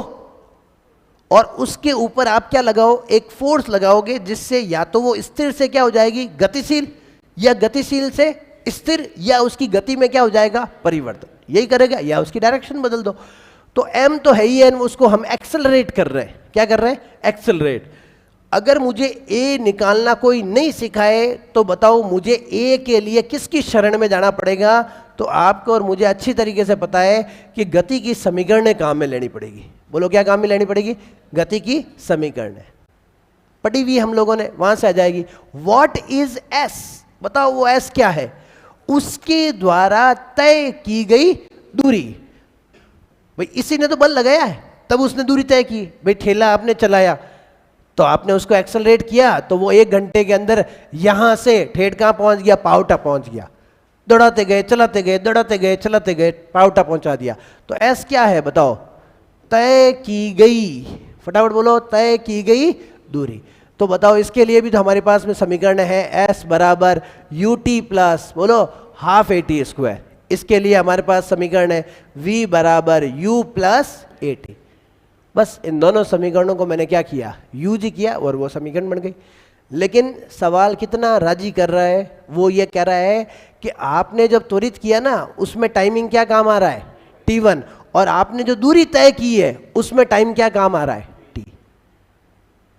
और उसके ऊपर आप क्या लगाओ, एक फोर्स लगाओगे, जिससे या तो वो स्थिर से क्या हो जाएगी, गतिशील, या गतिशील से स्थिर, या उसकी गति में क्या हो जाएगा, परिवर्तन। यही करेगा, या उसकी डायरेक्शन बदल दो। तो M तो है ही है, उसको हम एक्सेलरेट कर रहे हैं। क्या कर रहे हैं, एक्सेलरेट। अगर मुझे A निकालना कोई नहीं सिखाए तो बताओ मुझे A के लिए किसकी शरण में जाना पड़ेगा? तो आपको और मुझे अच्छी तरीके से पता है कि गति की समीकरण काम में लेनी पड़ेगी। बोलो क्या काम में लेनी पड़ेगी, गति की समीकरण पढ़ी हुई हम लोगों ने, वहां से आ जाएगी। व्हाट इज S, बताओ वो S क्या है, उसके द्वारा तय की गई दूरी। भाई इसी ने तो बल लगाया है, तब उसने दूरी तय की। भाई ठेला आपने चलाया तो आपने उसको एक्सेलरेट किया, तो वो 1 घंटे के अंदर यहां से ठेठ कहां पहुंच गया, पावटा पहुंच गया। दौड़ाते गए, चलाते गए, दौड़ाते गए, चलाते गए, पावटा पहुंचा दिया। तो एस क्या है बताओ, तय की गई, फटाफट बोलो, तय की गई दूरी। तो बताओ इसके लिए भी तो हमारे पास में समीकरण है s बराबर यू टी प्लस, बोलो, हाफ ए टी स्क्वायर। इसके लिए हमारे पास समीकरण है v बराबर u प्लस ए टी। बस इन दोनों समीकरणों को मैंने क्या किया, यूज किया और वो समीकरण बन गई। लेकिन सवाल कितना राजी कर रहा है, वो ये कह रहा है कि आपने जब त्वरित किया ना उसमें टाइमिंग क्या काम आ रहा है, t1, और आपने जो दूरी तय की है उसमें टाइम क्या काम आ रहा है, t।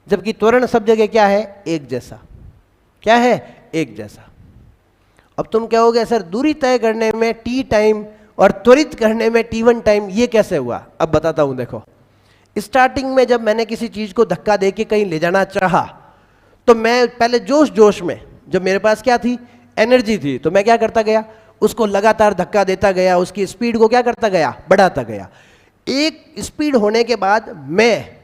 जबकि त्वरण सब जगह क्या है, एक जैसा। क्या है, एक जैसा। अब तुम कहोगे सर दूरी तय करने में t टाइम और त्वरित करने में t1 टाइम, ये कैसे हुआ? अब बताता हूं। देखो, स्टार्टिंग में जब मैंने किसी चीज को धक्का देके कहीं ले जाना चाहा, तो मैं पहले जोश जोश में, जब मेरे पास क्या थी, एनर्जी थी, तो मैं क्या करता गया, उसको लगातार धक्का देता गया, उसकी स्पीड को क्या करता गया, बढ़ाता गया। एक स्पीड होने के बाद मैं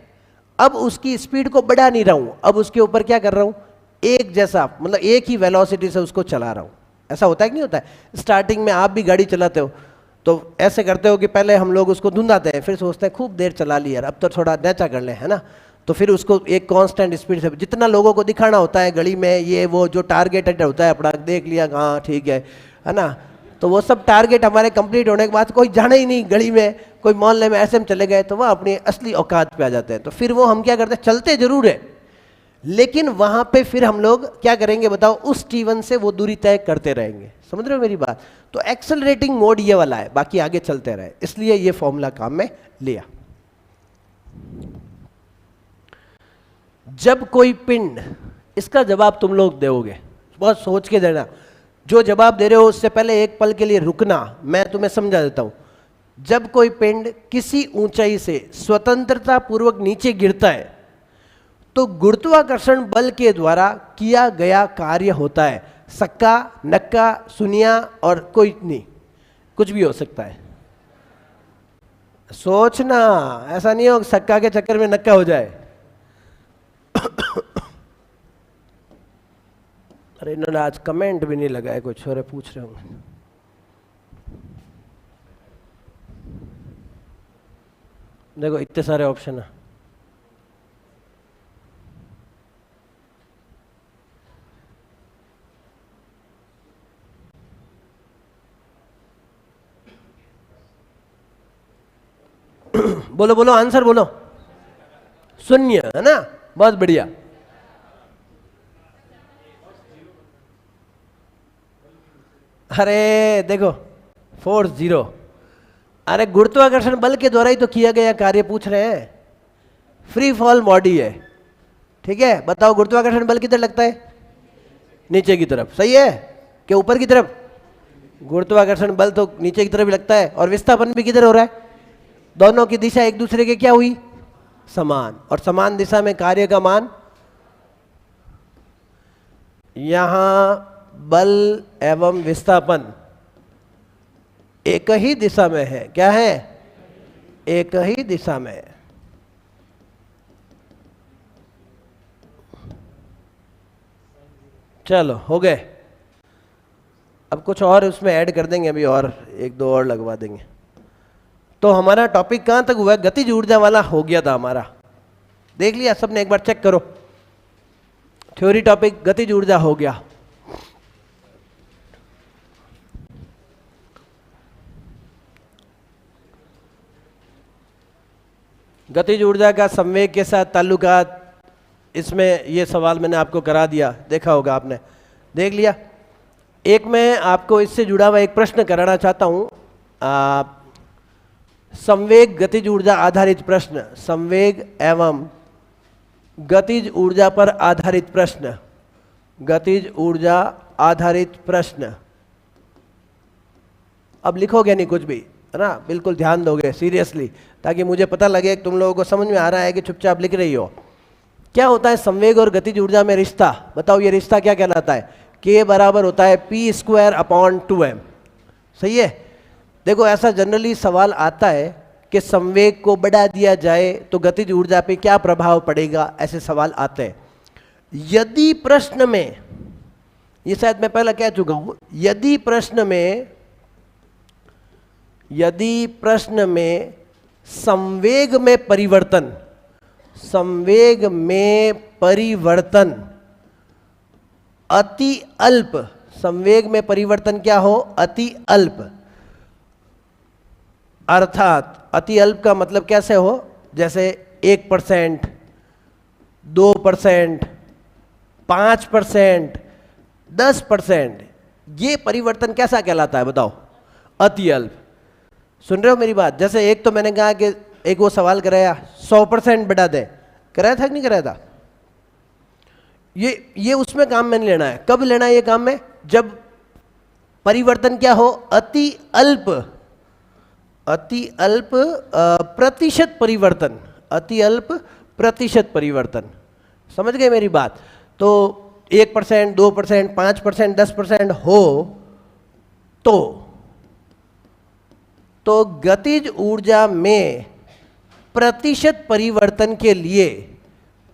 अब उसकी स्पीड को बढ़ा नहीं रहा हूं, अब उसके ऊपर क्या कर रहा हूं, एक जैसा, मतलब एक ही वेलोसिटी से उसको चला रहा हूं। ऐसा होता है कि नहीं होता है? स्टार्टिंग में आप भी गाड़ी चलाते हो तो ऐसे करते हो कि पहले हम लोग उसको धुंधाते हैं, फिर सोचते हैं खूब देर चला ली यार, अब तो थोड़ा नीचा कर लें, है ना। तो फिर उसको एक कांस्टेंट स्पीड से, जितना लोगों को दिखाना होता है गली में, ये वो जो टारगेटेड होता है अपना, देख लिया, हाँ ठीक है ना। तो वो सब टारगेट हमारे कंप्लीट होने के बाद कोई जाना ही नहीं गली में, कोई मोहल्ले में ऐसे में चले गए, तो वह अपनी असली औकात पे आ जाते हैं। तो फिर वो हम क्या करते हैं, चलते जरूर है, लेकिन वहां पे फिर हम लोग क्या करेंगे बताओ, उस t1 से वो दूरी तय करते रहेंगे। समझ रहे हो मेरी बात? तो एक्सेलरेटिंग मोड ये वाला है, बाकी आगे चलते रहे, इसलिए ये फॉर्मूला काम में लिया। जब कोई पिंड, इसका जवाब तुम लोग दोगे, बहुत सोच के देना। जो जवाब दे रहे हो उससे पहले एक पल के लिए रुकना, मैं तुम्हें समझा देता हूं। जब कोई पिंड किसी ऊंचाई से स्वतंत्रता पूर्वक नीचे गिरता है तो गुरुत्वाकर्षण बल के द्वारा किया गया कार्य होता है, सक्का, नक्का, सुनिया और कोई नहीं, कुछ भी हो सकता है। सोचना, ऐसा नहीं हो सक्का के चक्कर में नक्का हो जाए। अरे इन्होंने आज कमेंट भी नहीं लगाए, कुछ छोरे पूछ रहे होंगे। देखो इतने सारे ऑप्शन है। बोलो बोलो, आंसर बोलो। शून्य, है ना, बहुत बढ़िया। अरे देखो, फोर्स जीरो, अरे गुरुत्वाकर्षण बल के द्वारा ही तो किया गया कार्य पूछ रहे हैं। फ्री फॉल बॉडी है, ठीक है। बताओ गुरुत्वाकर्षण बल किधर लगता है, नीचे की तरफ, सही है कि ऊपर की तरफ? गुरुत्वाकर्षण बल तो नीचे की तरफ ही लगता है, और विस्थापन भी किधर हो रहा है, दोनों की दिशा एक दूसरे के क्या हुई, समान, और समान दिशा में कार्य का मान। यहां बल एवं विस्थापन एक ही दिशा में है, क्या है, एक ही दिशा में है। चलो हो गए। अब कुछ और उसमें ऐड कर देंगे, अभी और एक दो और लगवा देंगे। तो हमारा टॉपिक कहां तक हुआ, गतिज ऊर्जा वाला हो गया था हमारा, देख लिया सबने, एक बार चेक करो। थ्योरी टॉपिक गतिज ऊर्जा हो गया। गतिज ऊर्जा का संवेग के साथ ताल्लुकात, इसमें ये सवाल मैंने आपको करा दिया, देखा होगा आपने, देख लिया। एक मैं आपको इससे जुड़ा हुआ एक प्रश्न कराना चाहता हूं, संवेग गतिज ऊर्जा आधारित प्रश्न, संवेग एवं गतिज ऊर्जा पर आधारित प्रश्न, गतिज ऊर्जा आधारित प्रश्न। अब लिखोगे नहीं कुछ भी, है ना, बिल्कुल ध्यान दोगे सीरियसली, ताकि मुझे पता लगे कि तुम लोगों को समझ में आ रहा है कि चुपचाप लिख रही हो। क्या होता है संवेग और गतिज ऊर्जा में रिश्ता, बताओ ये रिश्ता क्या कहलाता है? K बराबर होता है p²/2m, सही है। देखो ऐसा जनरली सवाल आता है कि संवेग को बढ़ा दिया जाए तो गतिज ऊर्जा पे क्या प्रभाव पड़ेगा, ऐसे सवाल आते हैं। यदि प्रश्न में, ये शायद मैं पहले कह चुका हूं, यदि प्रश्न में संवेग में परिवर्तन, संवेग में परिवर्तन अति अल्प, संवेग में परिवर्तन क्या हो, अति अल्प। अर्थात अति अल्प का मतलब कैसे हो, जैसे 1%, 2%, 5%, 10%, ये परिवर्तन कैसा कहलाता है बताओ, अति अल्प। सुन रहे हो मेरी बात? जैसे एक तो मैंने कहा कि एक वो सवाल कराया 100% बढ़ा दें, कराया था कि नहीं कराया था? ये उसमें काम में नहीं लेना है। कब लेना है ये काम में? जब परिवर्तन क्या हो, अति अल्प, अति अल्प प्रतिशत परिवर्तन, अति अल्प प्रतिशत परिवर्तन। समझ गए मेरी बात? तो 1%, 2%, 5%, 10% हो तो गतिज ऊर्जा में प्रतिशत परिवर्तन के लिए,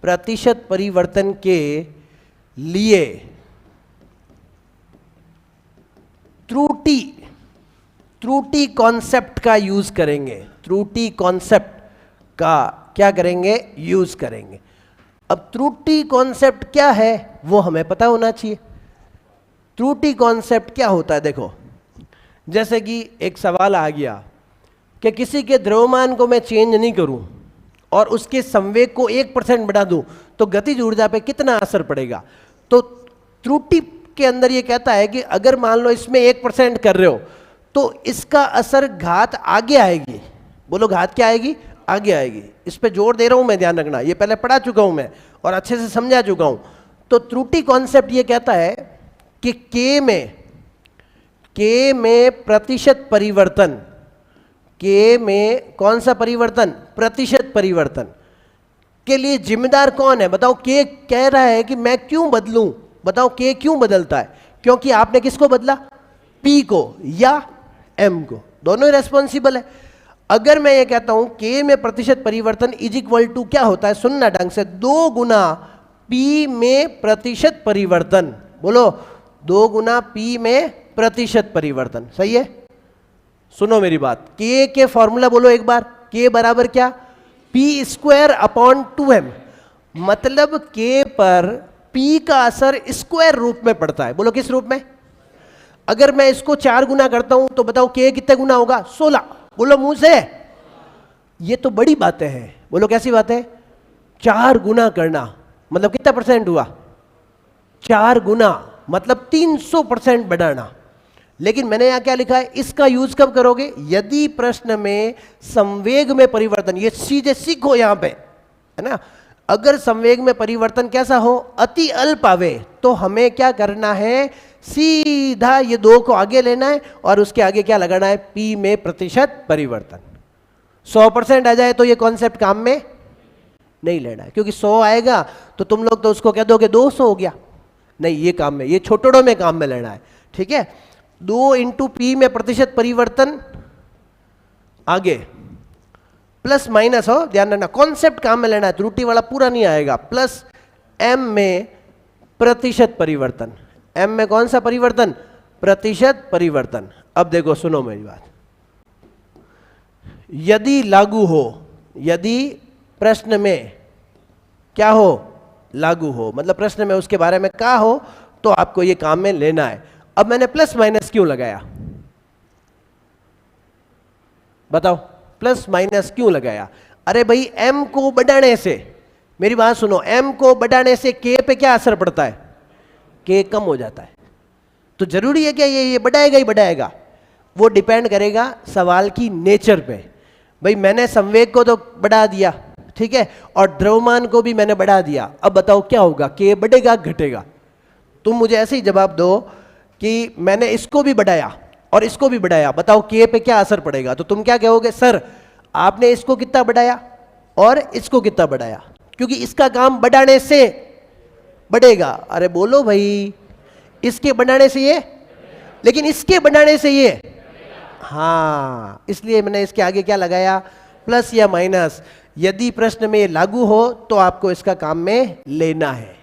प्रतिशत परिवर्तन के लिए त्रुटि कॉन्सेप्ट का यूज करेंगे, त्रुटि कॉन्सेप्ट का क्या करेंगे, यूज करेंगे। अब त्रुटि कॉन्सेप्ट क्या है वो हमें पता होना चाहिए। त्रुटि कॉन्सेप्ट क्या होता है? देखो, जैसे कि एक सवाल आ गया कि किसी के द्रव्यमान को मैं चेंज नहीं करूं और उसके संवेग को 1% बढ़ा दूं तो गतिज ऊर्जा पे कितना असर पड़ेगा। तो त्रुटि के अंदर ये कहता है कि अगर मान लो इसमें 1% कर रहे हो तो इसका असर घात आगे आएगी। बोलो, घात क्या आएगी? आगे आएगी। इस पे जोर दे रहा हूं मैं, ध्यान रखना, ये पहले पढ़ा चुका हूं मैं और अच्छे से समझा चुका हूं। तो त्रुटि कॉन्सेप्ट ये कहता है कि के में प्रतिशत परिवर्तन, के में कौन सा परिवर्तन? प्रतिशत परिवर्तन के लिए जिम्मेदार कौन है? बताओ, के कह रहा है कि मैं क्यों बदलूं? बताओ, के क्यों बदलता है? क्योंकि आपने किसको बदला? पी को या एम को, दोनों ही रेस्पॉन्सिबल है। अगर मैं ये कहता हूं के में प्रतिशत परिवर्तन इज इक्वल टू क्या होता है, सुनना ढंग से, 2 गुना पी में प्रतिशत परिवर्तन। बोलो, 2 गुना पी में प्रतिशत परिवर्तन। सही है? सुनो मेरी बात, के फॉर्मूला बोलो एक बार, के बराबर क्या? P square upon 2m। मतलब के पर पी का असर स्क्वायर रूप में पड़ता है। बोलो, किस रूप में? अगर मैं इसको 4 गुना करता हूं तो बताओ के कितने गुना होगा? 16। बोलो मुंह से, ये तो बड़ी बातें हैं। बोलो, कैसी बात है? 4 गुना करना मतलब कितना परसेंट हुआ? 4 गुना मतलब 300% बढ़ाना। लेकिन मैंने यहां क्या लिखा है? इसका यूज कब करोगे? यदि प्रश्न में संवेग में परिवर्तन, ये सीधे सीखो यहां पे, है ना, अगर संवेग में परिवर्तन कैसा हो, अति अल्प आवे, तो हमें क्या करना है? सीधा ये 2 को आगे लेना है और उसके आगे क्या लगाना है? पी में प्रतिशत परिवर्तन। 100% आ जाए तो ये कॉन्सेप्ट काम में नहीं लेना है, क्योंकि 100 आएगा तो तुम लोग तो उसको कह दोगे 200 हो गया। नहीं, ये काम में, ये छोटों में काम में लेना है। ठीक है? 2 इंटू पी में प्रतिशत परिवर्तन आगे प्लस माइनस हो, ध्यान रखना, कॉन्सेप्ट काम में लेना है, त्रुटि वाला पूरा नहीं आएगा। प्लस एम में प्रतिशत परिवर्तन, एम में कौन सा परिवर्तन? प्रतिशत परिवर्तन। अब देखो, सुनो मेरी बात, यदि लागू हो, यदि प्रश्न में क्या हो? लागू हो, मतलब प्रश्न में उसके बारे में कहा हो तो आपको ये काम में लेना है। अब मैंने प्लस माइनस क्यों लगाया? बताओ, प्लस माइनस क्यों लगाया? अरे भाई, m को बढ़ाने से, मेरी बात सुनो, m को बढ़ाने से k पे क्या असर पड़ता है? k कम हो जाता है। तो जरूरी है क्या ये बढ़ाएगा ही बढ़ाएगा? वो डिपेंड करेगा सवाल की नेचर पे। भाई, मैंने संवेग को तो बढ़ा दिया, ठीक है, और द्रव्यमान को भी मैंने बढ़ा दिया। अब बताओ क्या होगा? k बढ़ेगा घटेगा? तुम मुझे ऐसे ही जवाब दो कि मैंने इसको भी बढ़ाया और इसको भी बढ़ाया, बताओ के पे क्या असर पड़ेगा? तो तुम क्या कहोगे? सर, आपने इसको कितना बढ़ाया और इसको कितना बढ़ाया, क्योंकि इसका काम बढ़ाने से बढ़ेगा। अरे बोलो भाई, इसके बढ़ाने से ये, लेकिन इसके बढ़ाने से ये, हाँ, इसलिए मैंने इसके आगे क्या लगाया? प्लस या माइनस। यदि प्रश्न में ये लागू हो तो आपको इसका काम में लेना है।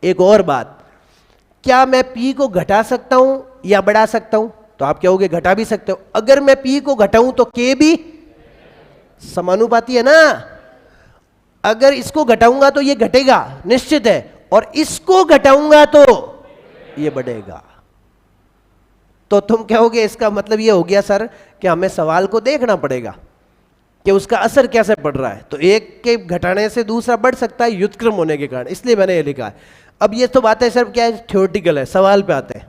एक और बात, क्या मैं पी को घटा सकता हूं या बढ़ा सकता हूं? तो आप कहोगे घटा भी सकते हो। अगर मैं पी को घटाऊं तो के भी, समानुपाती है ना। अगर इसको घटाऊंगा तो ये घटेगा निश्चित है, और इसको घटाऊंगा तो ये बढ़ेगा। तो तुम कहोगे इसका मतलब ये हो गया सर कि हमें सवाल को देखना पड़ेगा कि उसका असर कैसे पड़ रहा है। तो एक के घटाने से दूसरा बढ़ सकता है व्युत्क्रम होने के कारण, इसलिए मैंने ये लिखा है। अब ये तो बातें सिर्फ क्या है, थ्योरेटिकल है। सवाल पे आते हैं।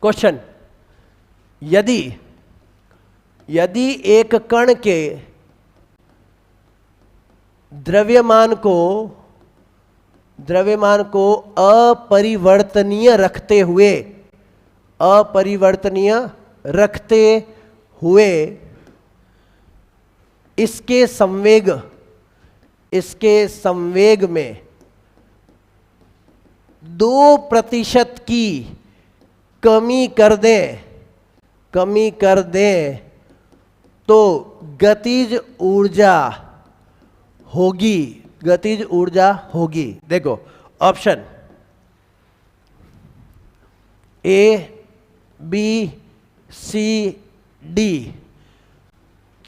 क्वेश्चन, यदि एक कण के द्रव्यमान को अपरिवर्तनीय रखते हुए इसके संवेग में 2% की कमी कर दें तो गतिज ऊर्जा होगी। देखो option A, B, C, D.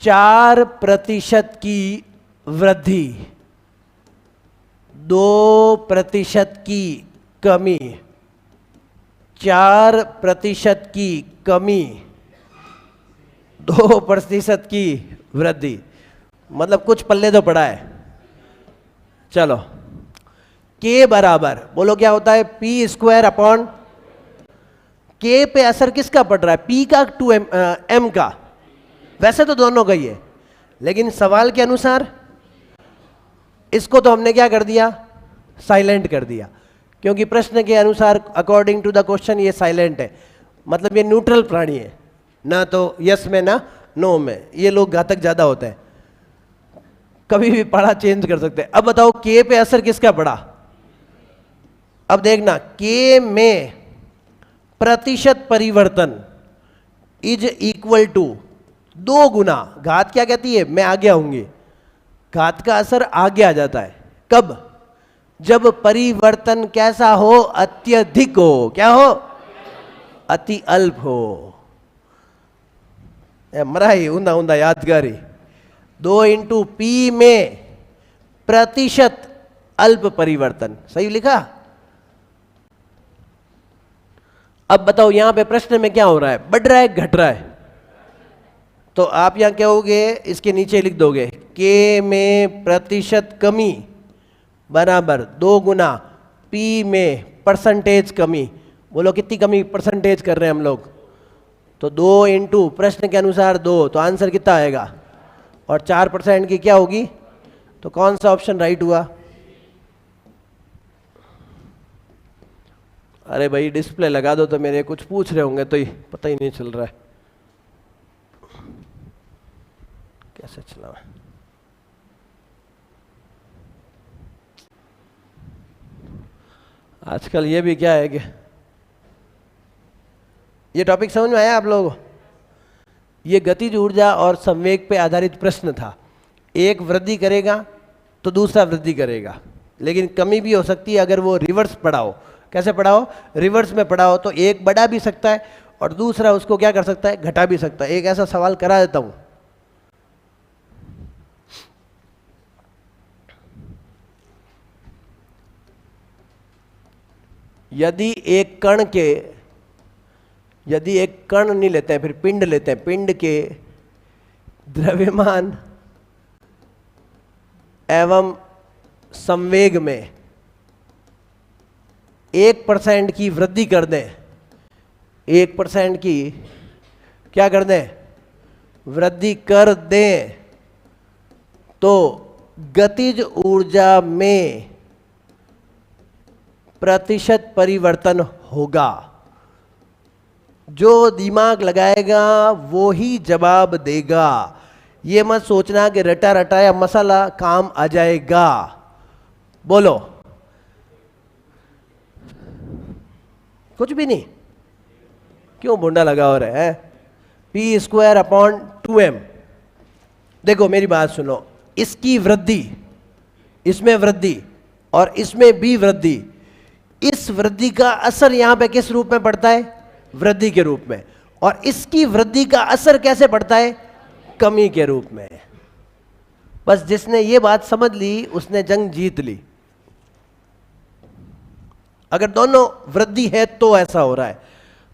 4% की वृद्धि, 2% की कमी, 4% की कमी, 2% की वृद्धि। मतलब कुछ पल्ले तो पड़ा है। चलो, के बराबर बोलो क्या होता है, पी स्क्वायर अपॉन के पे असर किसका पड़ रहा है, पी का 2m का। वैसे तो दोनों का ही है, लेकिन सवाल के अनुसार इसको तो हमने क्या कर दिया, साइलेंट कर दिया, क्योंकि प्रश्न के अनुसार अकॉर्डिंग टू द क्वेश्चन ये साइलेंट है। मतलब ये न्यूट्रल प्राणी है, ना तो यस में ना नो में। ये लोग घातक ज्यादा होते हैं, कभी भी पढ़ा चेंज कर सकते हैं। अब बताओ के पे असर किसका पड़ा। अब देखना, के में प्रतिशत परिवर्तन इज इक्वल टू 2 गुना, घात क्या कहती है, मैं आगे आऊंगी, घात का असर आगे आ जाता है। कब, जब परिवर्तन कैसा हो, अत्यधिक हो। क्या हो, अति अल्प हो। मराई ऊंधा ऊंधा यादगारी। 2 इंटू पी में प्रतिशत अल्प परिवर्तन, सही लिखा। अब बताओ यहां पे प्रश्न में क्या हो रहा है, बढ़ रहा है घट रहा है। तो आप यहां क्या होगे, इसके नीचे लिख दोगे के में प्रतिशत कमी बराबर 2 गुना पी में परसेंटेज कमी। बोलो कितनी कमी परसेंटेज कर रहे हैं हम लोग, तो 2 इंटू प्रश्न के अनुसार 2, तो आंसर कितना आएगा, और 4% की क्या होगी, तो कौन सा ऑप्शन राइट हुआ। अरे भाई डिस्प्ले लगा दो, तो मेरे कुछ पूछ रहे होंगे तो पता ही नहीं चल रहा है कैसे चला है। आजकल ये भी क्या है कि ये टॉपिक समझ में आया आप लोगों को। ये गतिज ऊर्जा और संवेग पे आधारित प्रश्न था। एक वृद्धि करेगा तो दूसरा वृद्धि करेगा, लेकिन कमी भी हो सकती है अगर वो रिवर्स पढ़ाओ। कैसे पढ़ाओ, रिवर्स में पढ़ाओ तो एक बढ़ा भी सकता है और दूसरा उसको क्या कर सकता है, घटा भी सकता है। एक ऐसा सवाल करा देता हूं। यदि एक कण नहीं लेते हैं, फिर पिंड लेते हैं, पिंड के द्रव्यमान एवं संवेग में 1% की वृद्धि कर दें, 1% की क्या कर दें, वृद्धि कर दें, तो गतिज ऊर्जा में प्रतिशत परिवर्तन होगा। जो दिमाग लगाएगा वो ही जवाब देगा। ये मत सोचना कि रटा रटाया मसाला काम आ जाएगा। बोलो, कुछ भी नहीं, क्यों मुंडा लगा हो रहा है। P square upon 2m। देखो मेरी बात सुनो, इसकी वृद्धि, इसमें वृद्धि और इसमें भी वृद्धि, इस वृद्धि का असर यहां पे किस रूप में पड़ता है, वृद्धि के रूप में। और इसकी वृद्धि का असर कैसे पड़ता है, कमी के रूप में। बस जिसने ये बात समझ ली उसने जंग जीत ली। अगर दोनों वृद्धि है तो ऐसा हो रहा है।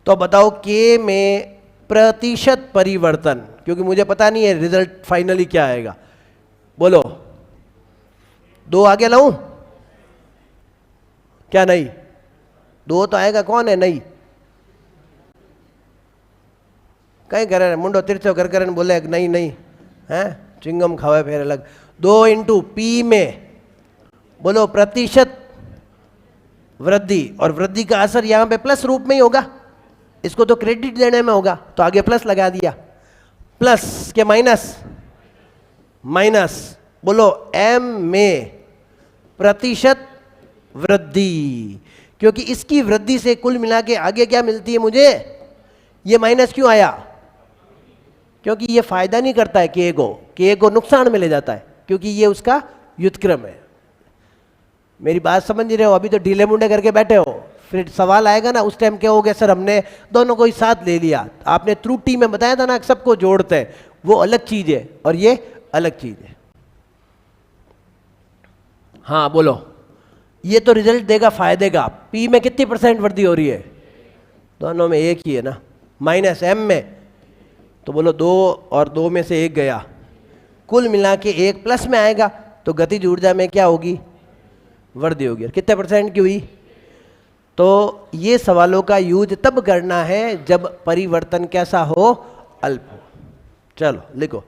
तो बताओ के में प्रतिशत परिवर्तन, क्योंकि मुझे पता नहीं है रिजल्ट फाइनली क्या आएगा। बोलो, 2 आगे लाऊं क्या? नहीं, 2 तो आएगा। कौन है नहीं? कहीं करे मुंडो तिरछो कर करन बोले नहीं नहीं है, चिंगम खावे फिर अलग। 2 इंटू पी में बोलो प्रतिशत वृद्धि, और वृद्धि का असर यहां पे प्लस रूप में ही होगा, इसको तो क्रेडिट देने में होगा, तो आगे प्लस लगा दिया। प्लस के माइनस, माइनस बोलो एम में प्रतिशत वृद्धि, क्योंकि इसकी वृद्धि से कुल मिला के आगे क्या मिलती है मुझे? ये माइनस क्यों आया? क्योंकि ये फायदा नहीं करता है के को नुकसान में ले जाता है, क्योंकि ये उसका व्युत्क्रम है। मेरी बात समझ नहीं रहे हो? अभी तो ढीले मुंडे करके बैठे हो, फिर सवाल आएगा ना उस टाइम क्या हो गया, सर हमने दोनों को ही साथ ले लिया। आपने त्रुटि में बताया था ना सबको जोड़ते हैं, वो अलग चीज है और ये अलग चीज है। हाँ बोलो, ये तो रिजल्ट देगा फायदे का। पी में कितनी % वृद्धि हो रही है? दोनों में एक ही है ना। माइनस एम में तो बोलो 2 और 2 में से 1 गया, कुल मिला के 1 प्लस में आएगा, तो गतिज ऊर्जा में क्या होगी? वृद्धि होगी। और कितने % की हुई? तो ये सवालों का यूज तब करना है जब परिवर्तन कैसा हो? अल्प हो। चलो लिखो।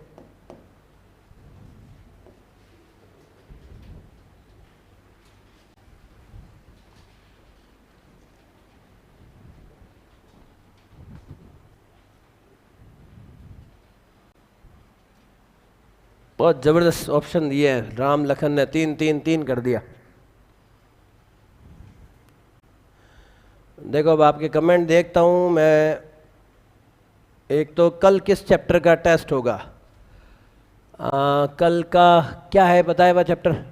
बहुत जबरदस्त ऑप्शन दिए हैं राम लखन ने, 3 3 3 कर दिया। देखो अब आपके कमेंट देखता हूं मैं। एक तो कल किस चैप्टर का टेस्ट होगा? कल का क्या है बताए हुआ चैप्टर?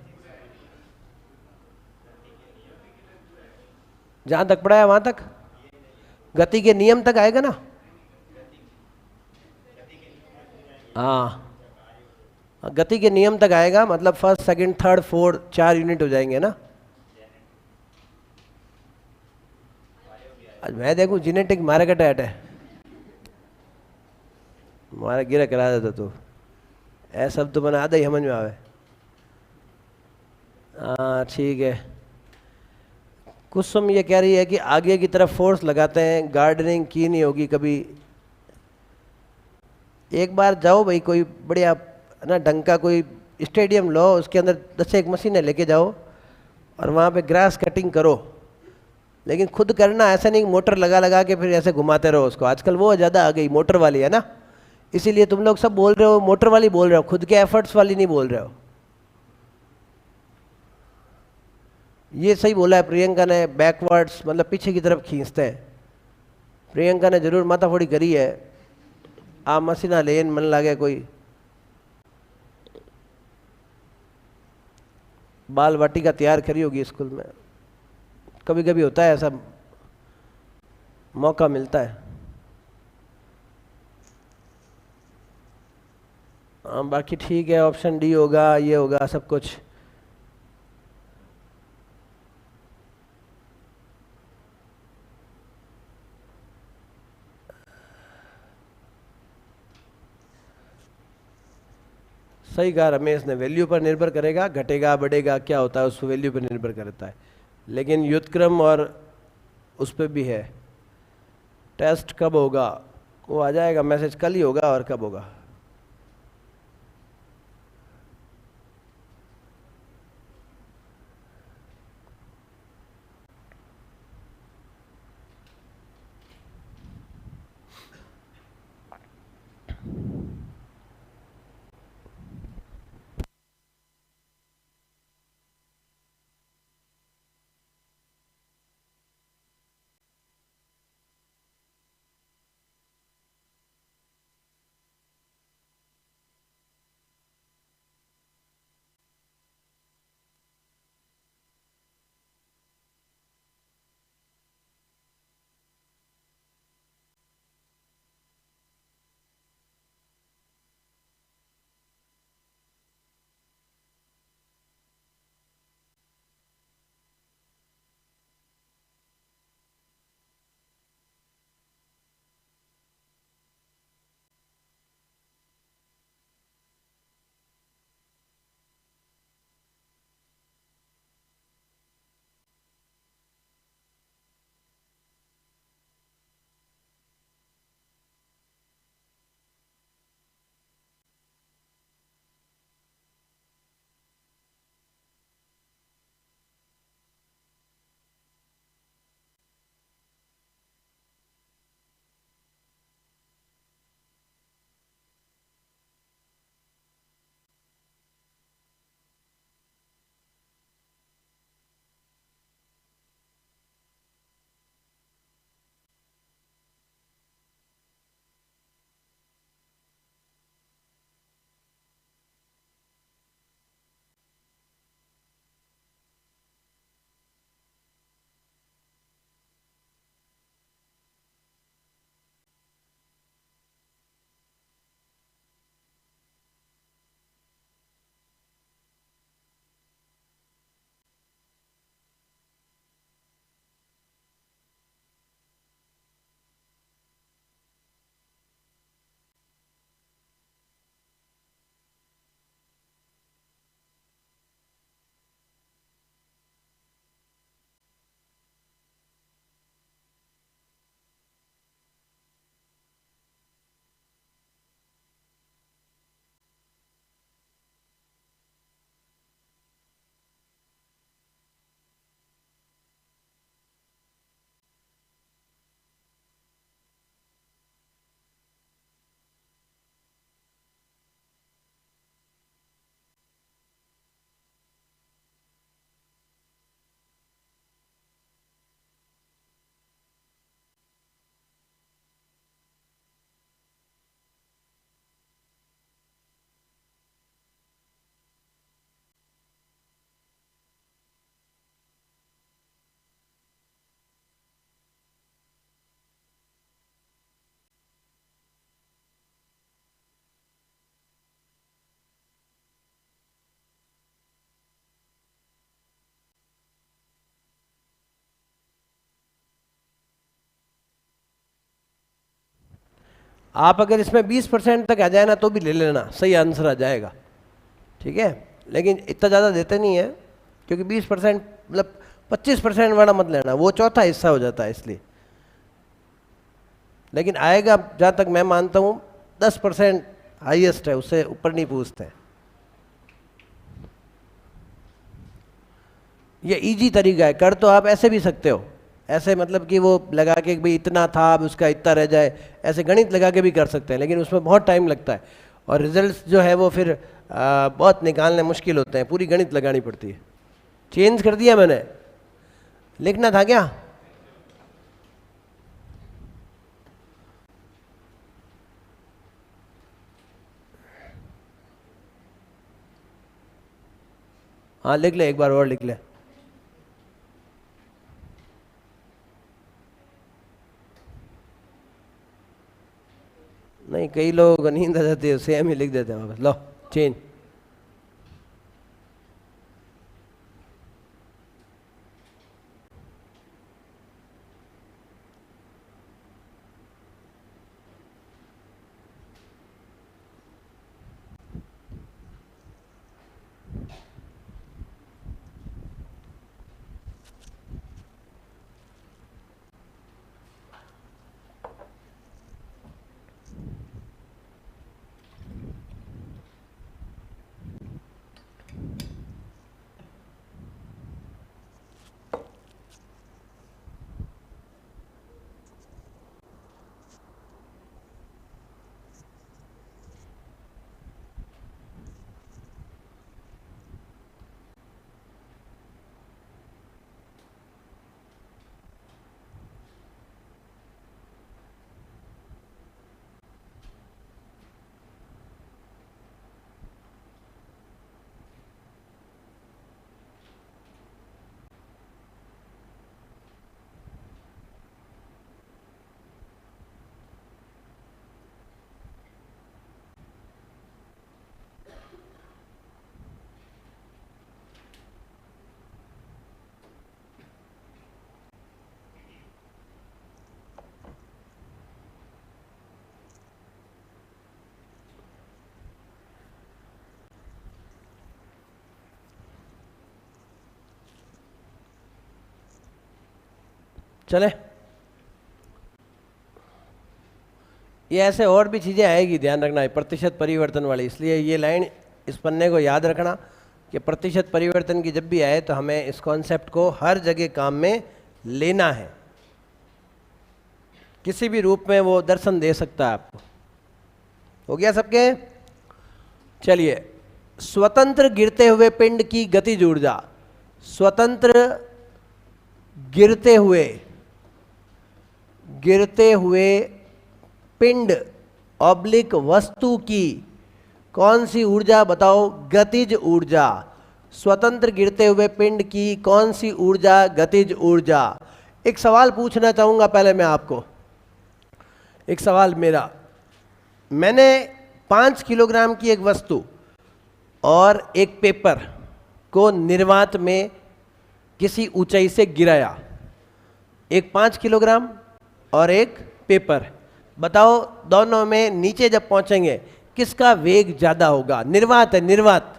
जहां तक पढ़ा है वहां तक, गति के नियम तक आएगा ना? हाँ, गति के नियम तक आएगा, मतलब first second third fourth 4 unit हो जाएंगे ना। आज मैं देखूं जेनेटिक मारे का टैट है, मारा गिरा करा देता तू। ऐसा सब तो मैंने आधा ही समझ में आवे। हाँ ठीक है। कुसुम ये कह रही है कि आगे की तरफ फोर्स लगाते हैं, गार्डनिंग की नहीं होगी कभी। एक बार जाओ भाई, कोई बढ़िया ना ढंग का कोई स्टेडियम लो, उसके अंदर 10 मशीनें लेके जाओ और वहाँ पे ग्रास कटिंग करो। लेकिन खुद करना, ऐसा नहीं मोटर लगा लगा के फिर ऐसे घुमाते रहो उसको। आजकल वो ज़्यादा आ गई मोटर वाली, है ना, इसीलिए तुम लोग सब बोल रहे हो मोटर वाली बोल रहे हो, खुद के एफर्ट्स वाली नहीं बोल रहे हो। ये सही बोला है प्रियंका ने, बैकवर्ड्स मतलब पीछे की तरफ खींचते हैं। प्रियंका ने जरूर माथाफोड़ी करी है। आ मसीना लेन मन लागे कोई बाल वाटिका तैयार करी होगी स्कूल में। कभी कभी होता है ऐसा, मौका मिलता है। बाकी ठीक है, ऑप्शन डी होगा, ये होगा सब कुछ। सही कहा रमेश ने, वैल्यू पर निर्भर करेगा, घटेगा बढ़ेगा क्या होता है उस वैल्यू पर निर्भर करता है। लेकिन व्युत्क्रम और उस पर भी है। टेस्ट कब होगा? वो आ जाएगा मैसेज, कल ही होगा। और कब होगा? आप अगर इसमें 20% तक आ जाए ना तो भी ले लेना, सही आंसर आ जाएगा, ठीक है। लेकिन इतना ज़्यादा देते नहीं है, क्योंकि 20% मतलब 25% वाला मत लेना, वो चौथा हिस्सा हो जाता है इसलिए। लेकिन आएगा, जहाँ तक मैं मानता हूँ 10% हाईएस्ट है, उससे ऊपर नहीं पूछते हैं। ये इजी तरीका है, कर तो आप ऐसे भी सकते हो, ऐसे मतलब कि वो लगा के भाई इतना था अब उसका इतना रह जाए, ऐसे गणित लगा के भी कर सकते हैं, लेकिन उसमें बहुत टाइम लगता है और रिजल्ट्स जो है वो फिर बहुत निकालने मुश्किल होते हैं, पूरी गणित लगानी पड़ती है। चेंज कर दिया मैंने, लिखना था क्या? हाँ लिख ले, एक बार और लिख ले। नहीं, कई लोगों को नींद आ जाती है, सेम ही लिख देते हैं वापस। लो चेंज। चले, ये ऐसे और भी चीज़ें आएगी, ध्यान रखना है, प्रतिशत परिवर्तन वाली, इसलिए ये लाइन इस पन्ने को याद रखना कि प्रतिशत परिवर्तन की जब भी आए तो हमें इस कॉन्सेप्ट को हर जगह काम में लेना है, किसी भी रूप में वो दर्शन दे सकता है आपको। हो गया सबके? चलिए, स्वतंत्र गिरते हुए पिंड की गतिज ऊर्जा, स्वतंत्र गिरते हुए पिंड ऑब्लिक वस्तु की कौन सी ऊर्जा बताओ? गतिज ऊर्जा। स्वतंत्र गिरते हुए पिंड की कौन सी ऊर्जा? गतिज ऊर्जा। एक सवाल पूछना चाहूंगा पहले मैं आपको, एक सवाल मेरा, मैंने 5 किलोग्राम की एक वस्तु और एक पेपर को निर्वात में किसी ऊंचाई से गिराया, एक 5 किलोग्राम और एक पेपर, बताओ दोनों में नीचे जब पहुंचेंगे किसका वेग ज्यादा होगा? निर्वात है, निर्वात,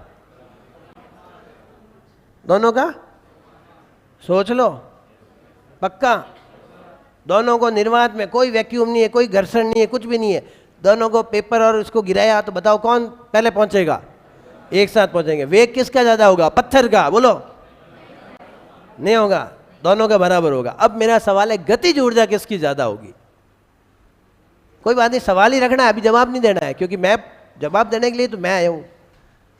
दोनों का सोच लो, पक्का? दोनों को निर्वात में, कोई वैक्यूम नहीं है, कोई घर्षण नहीं है, कुछ भी नहीं है, दोनों को पेपर और उसको गिराया तो बताओ कौन पहले पहुंचेगा? एक साथ पहुंचेंगे। वेग किसका ज्यादा होगा? पत्थर का, बोलो। नहीं होगा, दोनों का बराबर होगा। अब मेरा सवाल है, गतिज ऊर्जा किसकी ज्यादा होगी? कोई बात नहीं, सवाल ही रखना है, अभी जवाब नहीं देना है, क्योंकि मैं जवाब देने के लिए तो मैं आया हूं,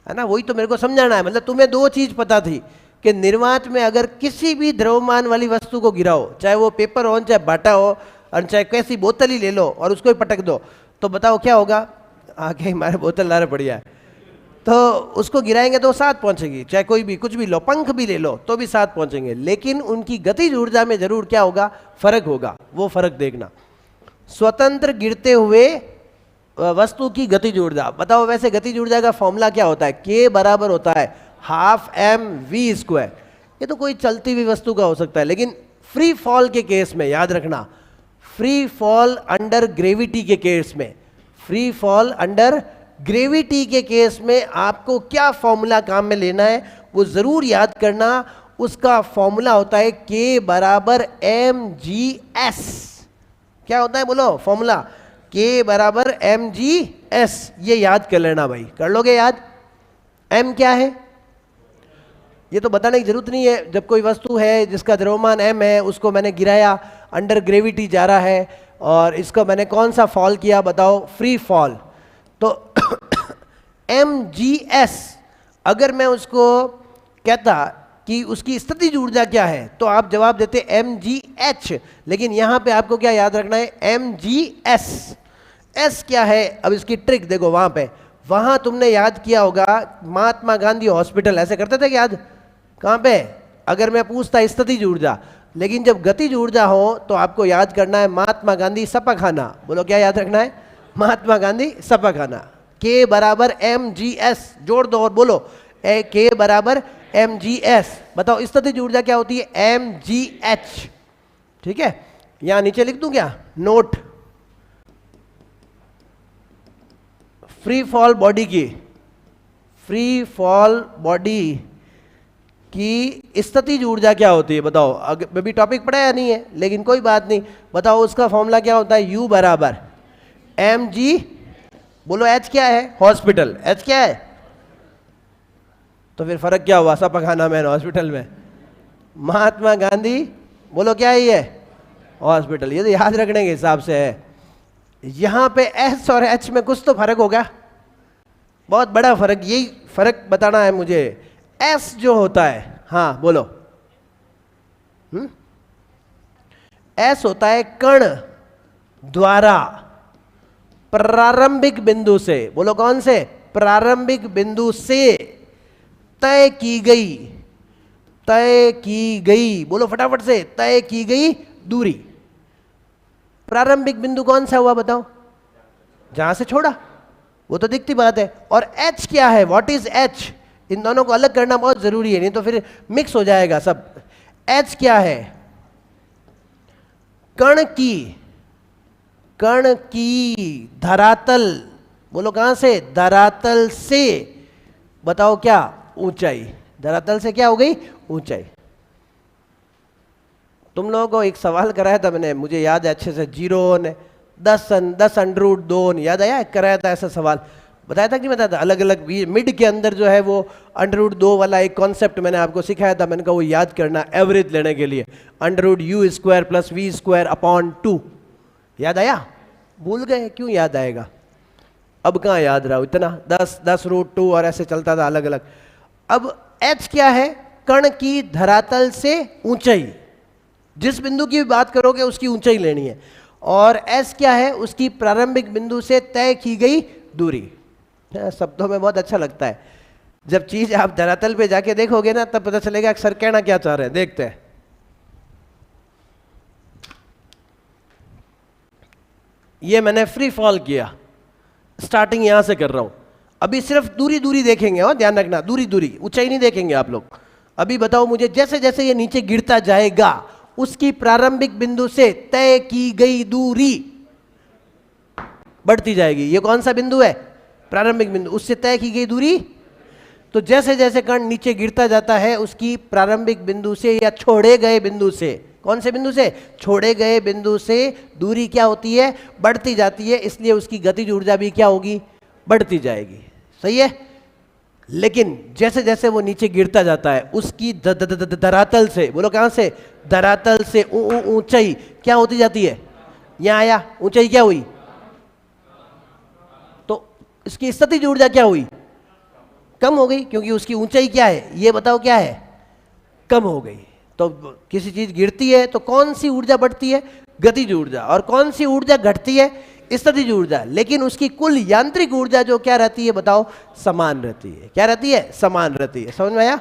है ना, वही तो मेरे को समझाना है। मतलब तुम्हें 2 चीज पता थी कि निर्वात में अगर किसी भी द्रव्यमान वाली वस्तु को गिराओ, चाहे वो पेपर हो, चाहे बाटा हो, और चाहे कैसी बोतल ही ले लो और उसको ही पटक दो, तो बताओ क्या होगा? आगे हमारे बोतल ला रहे, बढ़िया है, तो उसको गिराएंगे तो साथ पहुंचेगी, चाहे कोई भी कुछ भी लो, पंख भी ले लो तो भी साथ पहुंचेंगे, लेकिन उनकी गतिज ऊर्जा में जरूर क्या होगा? फर्क होगा, वो फर्क देखना। स्वतंत्र गिरते हुए वस्तु की गतिज ऊर्जा, बताओ वैसे गतिज ऊर्जा का फॉर्मूला क्या होता है? K बराबर होता है ½ mv²। ये तो कोई चलती हुई वस्तु का हो सकता है, लेकिन फ्री फॉल के केस में याद रखना, फ्री फॉल अंडर ग्रेविटी के केस में फ्री फॉल अंडर ग्रेविटी के केस में आपको क्या फॉर्मूला काम में लेना है वो जरूर याद करना। उसका फॉर्मूला होता है K बराबर mgs। क्या होता है बोलो फॉर्मूला? K बराबर mgs। ये याद कर लेना भाई, कर लोगे याद? m क्या है ये तो बताने की जरूरत नहीं है। जब कोई वस्तु है जिसका द्रव्यमान m है, उसको मैंने गिराया, अंडर ग्रेविटी जा रहा है, और इसको मैंने कौन सा फॉल किया बताओ? Free fall. तो mgs अगर मैं उसको कहता कि उसकी स्थितिज ऊर्जा क्या है तो आप जवाब देते mgh, लेकिन यहां पे आपको क्या याद रखना है? mgs। s क्या है? अब इसकी ट्रिक देखो, वहां तुमने याद किया होगा महात्मा गांधी हॉस्पिटल, ऐसे करते थे कि याद? कहां पे? अगर मैं पूछता स्थितिज ऊर्जा, लेकिन जब गतिज ऊर्जा हो तो आपको याद करना है महात्मा गांधी सपाखाना। बोलो क्या याद रखना है? महात्मा गांधी सपाखाना। K बराबर mgs, जोड़ दो और बोलो K बराबर mgs। बताओ स्थितिज ऊर्जा क्या होती है? mgh। ठीक है, यहां नीचे लिख दूं क्या? नोट, फ्री फॉल बॉडी की स्थितिज ऊर्जा क्या होती है बताओ? अभी टॉपिक पढ़ा या नहीं है, लेकिन कोई बात नहीं, बताओ उसका फॉर्मूला क्या होता है? U बराबर mg, बोलो h क्या है? हॉस्पिटल, h क्या है? तो फिर फर्क क्या हुआ सपाखाना में हॉस्पिटल में? महात्मा गांधी, बोलो क्या है ये? हॉस्पिटल। ये तो याद रखने के हिसाब से है। यहां पे s और h में कुछ तो फर्क होगा, बहुत बड़ा फर्क, यही फर्क बताना है मुझे। s जो होता है, हाँ बोलो, s होता है कण द्वारा प्रारंभिक बिंदु से, बोलो कौन से? प्रारंभिक बिंदु से तय की गई, बोलो फटाफट से, तय की गई दूरी। प्रारंभिक बिंदु कौन सा हुआ बताओ? जहां से छोड़ा, वो तो दिखती बात है। और h क्या है? What is h? इन दोनों को अलग करना बहुत जरूरी है, नहीं तो फिर मिक्स हो जाएगा सब। h क्या है? कण की धरातल, बोलो कहां से? धरातल से, बताओ क्या? ऊंचाई। धरातल से क्या हो गई? ऊंचाई। तुम लोगों को एक सवाल कराया था मैंने, मुझे याद है अच्छे से, 10√2 याद आया? कराया था ऐसा सवाल, बताया था कि नहीं बताया था? अलग अलग मिड के अंदर जो है वो √2 वाला एक कॉन्सेप्ट मैंने आपको सिखाया था। मैंने कहा वो याद करना एवरेज लेने के लिए, √u² + v²/2। याद आया? भूल गए? क्यों याद आएगा? अब कहाँ याद रहा इतना? 10√2 और ऐसे चलता था अलग अलग। अब h क्या है? कण की धरातल से ऊंचाई, जिस बिंदु की भी बात करोगे उसकी ऊंचाई लेनी है। और s क्या है? उसकी प्रारंभिक बिंदु से तय की गई दूरी। शब्दों में बहुत अच्छा लगता है, जब चीज आप धरातल पे जाके देखोगे ना तब पता चलेगा अक्सर कहना क्या चाह रहे हैं। देखते हैं, ये मैंने फ्री फॉल किया, स्टार्टिंग यहां से कर रहा हूं। अभी सिर्फ दूरी देखेंगे, और ध्यान रखना दूरी, ऊंचाई नहीं देखेंगे आप लोग। अभी बताओ मुझे, जैसे जैसे ये नीचे गिरता जाएगा उसकी प्रारंभिक बिंदु से तय की गई दूरी बढ़ती जाएगी। ये कौन सा बिंदु है? प्रारंभिक बिंदु, उससे तय की गई दूरी। तो जैसे जैसे कण नीचे गिरता जाता है उसकी प्रारंभिक बिंदु से या छोड़े गए बिंदु से, कौन से बिंदु से? छोड़े गए बिंदु से दूरी क्या होती है? बढ़ती जाती है। इसलिए उसकी गतिज ऊर्जा भी क्या होगी? बढ़ती जाएगी। सही है? लेकिन जैसे जैसे वो नीचे गिरता जाता है उसकी धरातल से, बोलो कहां से? धरातल से ऊंचाई क्या होती जाती है? यहां आया, ऊंचाई क्या हुई? तो इसकी स्थितिज ऊर्जा क्या हुई? कम हो गई, क्योंकि उसकी ऊंचाई क्या है? ये बताओ क्या है? कम हो गई। तो किसी चीज गिरती है तो कौन सी ऊर्जा बढ़ती है? गतिज ऊर्जा। और कौन सी ऊर्जा घटती है? स्थितिज ऊर्जा। लेकिन उसकी कुल यांत्रिक ऊर्जा जो क्या रहती है बताओ? समान रहती है। क्या रहती है? समान रहती है। समझ में आया?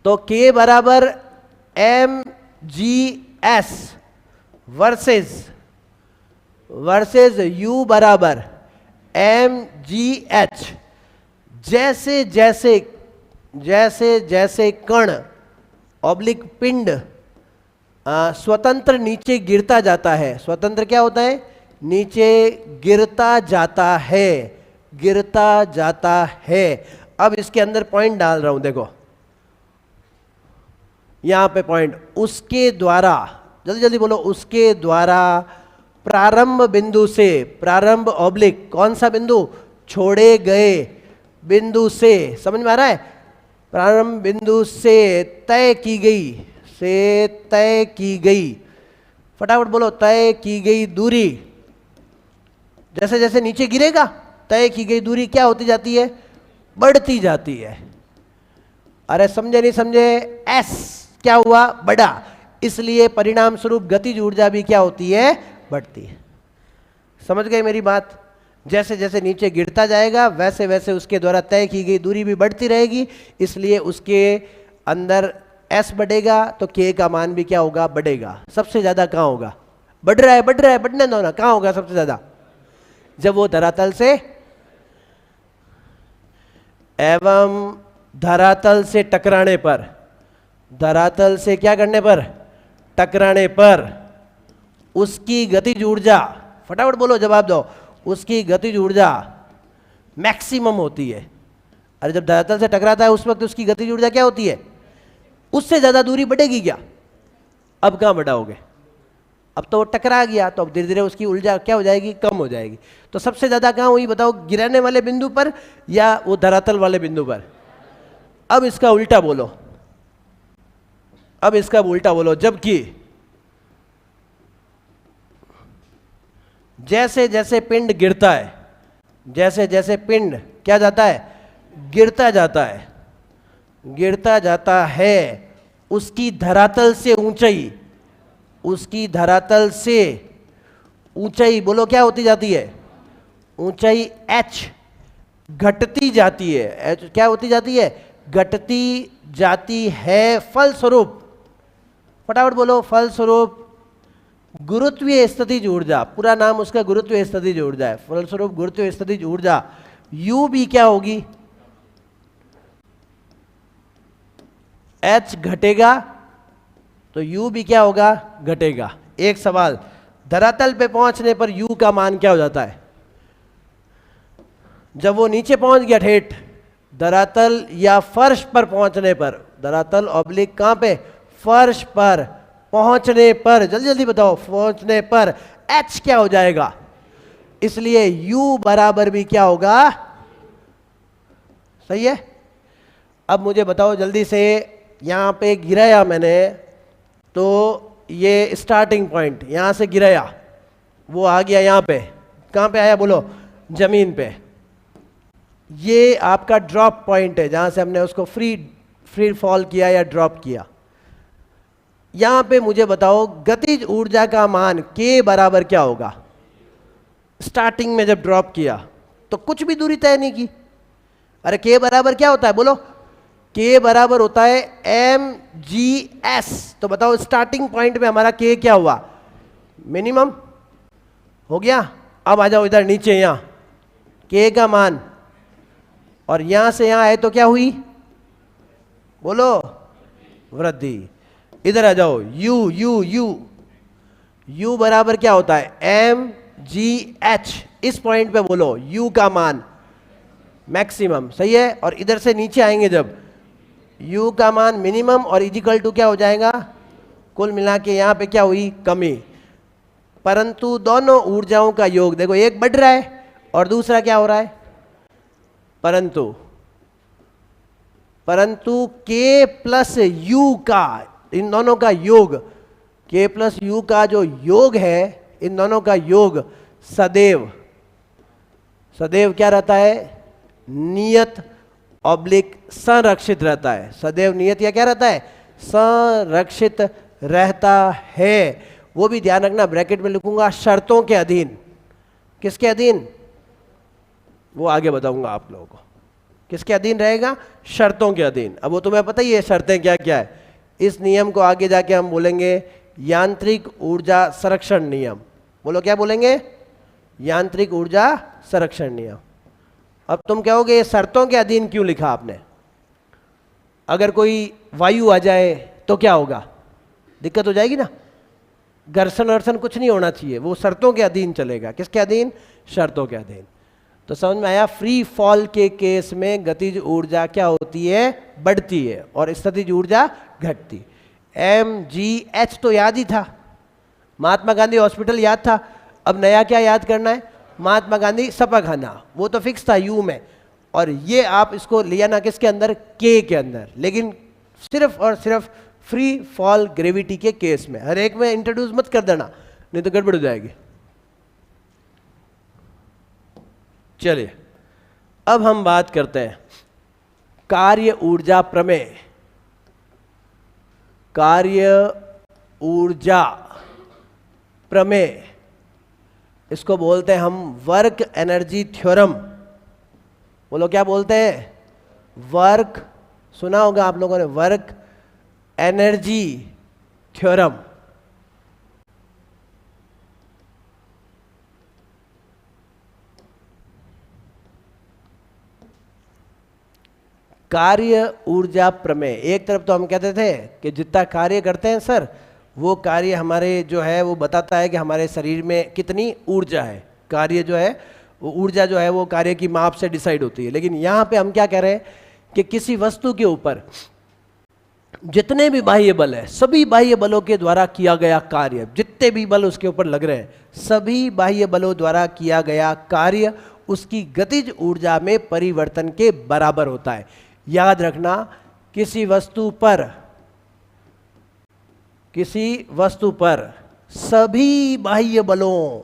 तो K बराबर mgs वर्सेस U बराबर mgh। जैसे जैसे कण ऑब्लिक पिंड स्वतंत्र नीचे गिरता जाता है। स्वतंत्र क्या होता है? नीचे गिरता जाता है, गिरता जाता है। अब इसके अंदर पॉइंट डाल रहा हूं, देखो यहां पे पॉइंट। उसके द्वारा, जल्दी जल्दी बोलो, उसके द्वारा प्रारंभ बिंदु से, प्रारंभ ऑब्लिक कौन सा बिंदु? छोड़े गए बिंदु से, समझ में आ रहा है? प्रारंभ बिंदु से तय की गई, से तय की गई, फटाफट बोलो, तय की गई दूरी। जैसे जैसे नीचे गिरेगा तय की गई दूरी क्या होती जाती है? बढ़ती जाती है। अरे समझे नहीं समझे? एस क्या हुआ? बढ़ा। इसलिए परिणाम स्वरूप गतिज ऊर्जा भी क्या होती है? बढ़ती है। समझ गए मेरी बात? जैसे जैसे नीचे गिरता जाएगा वैसे वैसे उसके द्वारा तय की गई दूरी भी बढ़ती रहेगी, इसलिए उसके अंदर एस बढ़ेगा तो के का मान भी क्या होगा? बढ़ेगा। सबसे ज्यादा कहाँ होगा? बढ़ रहा है, बढ़ रहा है, बढ़ने दो ना। कहाँ होगा सबसे ज्यादा? जब वो धरातल से एवं धरातल से टकराने पर, धरातल से क्या करने पर? टकराने पर उसकी गतिज ऊर्जा, फटाफट बोलो, जवाब दो, उसकी गतिज ऊर्जा मैक्सिमम होती है। अरे जब धरातल से टकराता है उस वक्त उसकी गतिज ऊर्जा क्या होती है? उससे ज्यादा दूरी बढ़ेगी क्या? अब कहां बढ़ाओगे? अब तो वो टकरा गया, तो अब धीरे धीरे उसकी ऊर्जा क्या हो जाएगी? कम हो जाएगी। तो सबसे ज्यादा कहां हुई बताओ? गिराने वाले बिंदु पर या वो धरातल वाले बिंदु पर? अब इसका उल्टा बोलो, अब इसका उल्टा बोलो। जबकि जैसे जैसे पिंड गिरता है, जैसे जैसे पिंड क्या जाता है? गिरता जाता है, गिरता जाता है, उसकी धरातल से ऊंचाई, उसकी धरातल से ऊंचाई बोलो क्या होती जाती है? ऊंचाई h घटती जाती है। h क्या होती जाती है? घटती जाती है। फलस्वरूप, फटाफट बोलो, फलस्वरूप गुरुत्वीय स्थितिज ऊर्जा, पूरा नाम उसका गुरुत्वीय स्थितिज ऊर्जा है। फलस्वरूप गुरुत्वीय स्थितिज ऊर्जा U भी क्या होगी? H घटेगा तो U भी क्या होगा? घटेगा। एक सवाल, धरातल पे पहुंचने पर U का मान क्या हो जाता है? जब वो नीचे पहुंच गया ठेठ धरातल या फर्श पर पहुंचने पर, धरातल ऑब्लिक कहां पे? फर्श पर पहुंचने पर, जल्दी जल्दी बताओ, पहुंचने पर H क्या हो जाएगा? इसलिए U बराबर भी क्या होगा? सही है। अब मुझे बताओ जल्दी से, यहां पे गिराया मैंने तो ये स्टार्टिंग पॉइंट यहां से गिराया, वो आ गया यहां पे, कहां पे आया बोलो? जमीन पे। ये आपका ड्रॉप पॉइंट है जहां से हमने उसको फ्री फॉल किया या ड्रॉप किया। यहां पे मुझे बताओ गतिज ऊर्जा का मान के बराबर क्या होगा? स्टार्टिंग में जब ड्रॉप किया तो कुछ भी दूरी तय नहीं की। अरे के बराबर क्या होता है बोलो? के बराबर होता है mgs। तो बताओ स्टार्टिंग पॉइंट में हमारा के क्या हुआ? मिनिमम हो गया। अब आ जाओ इधर नीचे, यहां के का मान, और यहां से यहां आए तो क्या हुई बोलो? वृद्धि। इधर आ जाओ, u u u u बराबर क्या होता है? mgh। इस पॉइंट पे बोलो u का मान मैक्सिमम, सही है। और इधर से नीचे आएंगे जब, u का मान मिनिमम और इजिकल टू क्या हो जाएगा? कुल मिला के यहां पे क्या हुई? कमी। परंतु दोनों ऊर्जाओं का योग देखो, एक बढ़ रहा है और दूसरा क्या हो रहा है? परंतु k प्लस u का, इन दोनों का योग, k प्लस u का जो योग है, इन दोनों का योग सदैव सदैव क्या रहता है? नियत ऑब्लिक संरक्षित रहता है। सदैव नियत या क्या रहता है? संरक्षित रहता है। वो भी ध्यान रखना, ब्रैकेट में लिखूंगा शर्तों के अधीन। किसके अधीन? वो आगे बताऊंगा आप लोगों को। किसके अधीन रहेगा? शर्तों के अधीन। अब वो तुम्हें पता ही है शर्तें क्या क्या है। इस नियम को आगे जाके हम बोलेंगे यांत्रिक ऊर्जा संरक्षण नियम। बोलो क्या बोलेंगे? यांत्रिक ऊर्जा संरक्षण नियम। अब तुम कहोगे ये शर्तों के अधीन क्यों लिखा आपने? अगर कोई वायु आ जाए तो क्या होगा? दिक्कत हो जाएगी ना। घर्षण वर्षण कुछ नहीं होना चाहिए, वो शर्तों के अधीन चलेगा। किसके अधीन? शर्तों के अधीन। तो समझ में आया? फ्री फॉल के केस में गतिज ऊर्जा क्या होती है? बढ़ती है, और स्थितिज ऊर्जा घटती। MGH तो याद ही था, महात्मा गांधी हॉस्पिटल याद था। अब नया क्या याद करना है? महात्मा गांधी सपाखाना, वो तो फिक्स था यू में, और ये आप इसको लिया ना किसके अंदर? के के अंदर, लेकिन सिर्फ और सिर्फ फ्री फॉल ग्रेविटी के केस में। हर एक में इंट्रोड्यूस मत कर देना, नहीं तो गड़बड़ हो जाएगी। चलिए अब हम बात करते हैं कार्य ऊर्जा प्रमेय। कार्य ऊर्जा प्रमेय, इसको बोलते हैं हम वर्क एनर्जी थ्योरम। बोलो क्या बोलते हैं? वर्क, सुना होगा आप लोगों ने, वर्क एनर्जी थ्योरम। कार्य ऊर्जा प्रमेय, एक तरफ तो हम कहते थे कि जितना कार्य करते हैं सर, वो कार्य हमारे जो है वो बताता है कि हमारे शरीर में कितनी ऊर्जा है। कार्य जो है वो ऊर्जा जो है वो कार्य की माप से डिसाइड होती है। लेकिन यहाँ पे हम क्या कह रहे हैं कि किसी वस्तु के ऊपर जितने भी बाह्य बल है, सभी बाह्य बलों के द्वारा किया गया कार्य, जितने भी बल उसके ऊपर लग रहे हैं, सभी बाह्य बलों द्वारा किया गया कार्य उसकी गतिज ऊर्जा में परिवर्तन के बराबर होता है। याद रखना, किसी वस्तु पर सभी बाह्य बलों,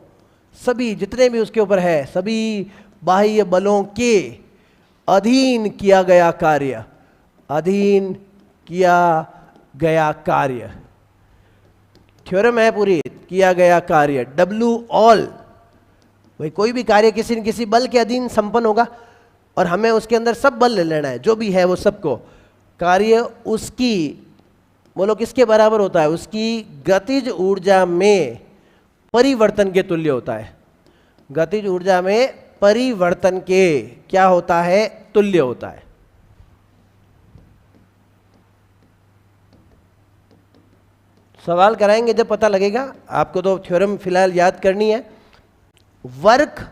सभी जितने भी उसके ऊपर है, सभी बाह्य बलों के अधीन किया गया कार्य, अधीन किया गया कार्य, थ्योरम है पूरी, किया गया कार्य W ऑल। भाई कोई भी कार्य किसी न किसी बल के अधीन संपन्न होगा, और हमें उसके अंदर सब बल ले लेना है, जो भी है वो सबको। कार्य उसकी, बोलो किसके बराबर होता है? उसकी गतिज ऊर्जा में परिवर्तन के तुल्य होता है। गतिज ऊर्जा में परिवर्तन के क्या होता है? तुल्य होता है। सवाल कराएंगे जब पता लगेगा। आपको तो थ्योरम फिलहाल याद करनी है। वर्क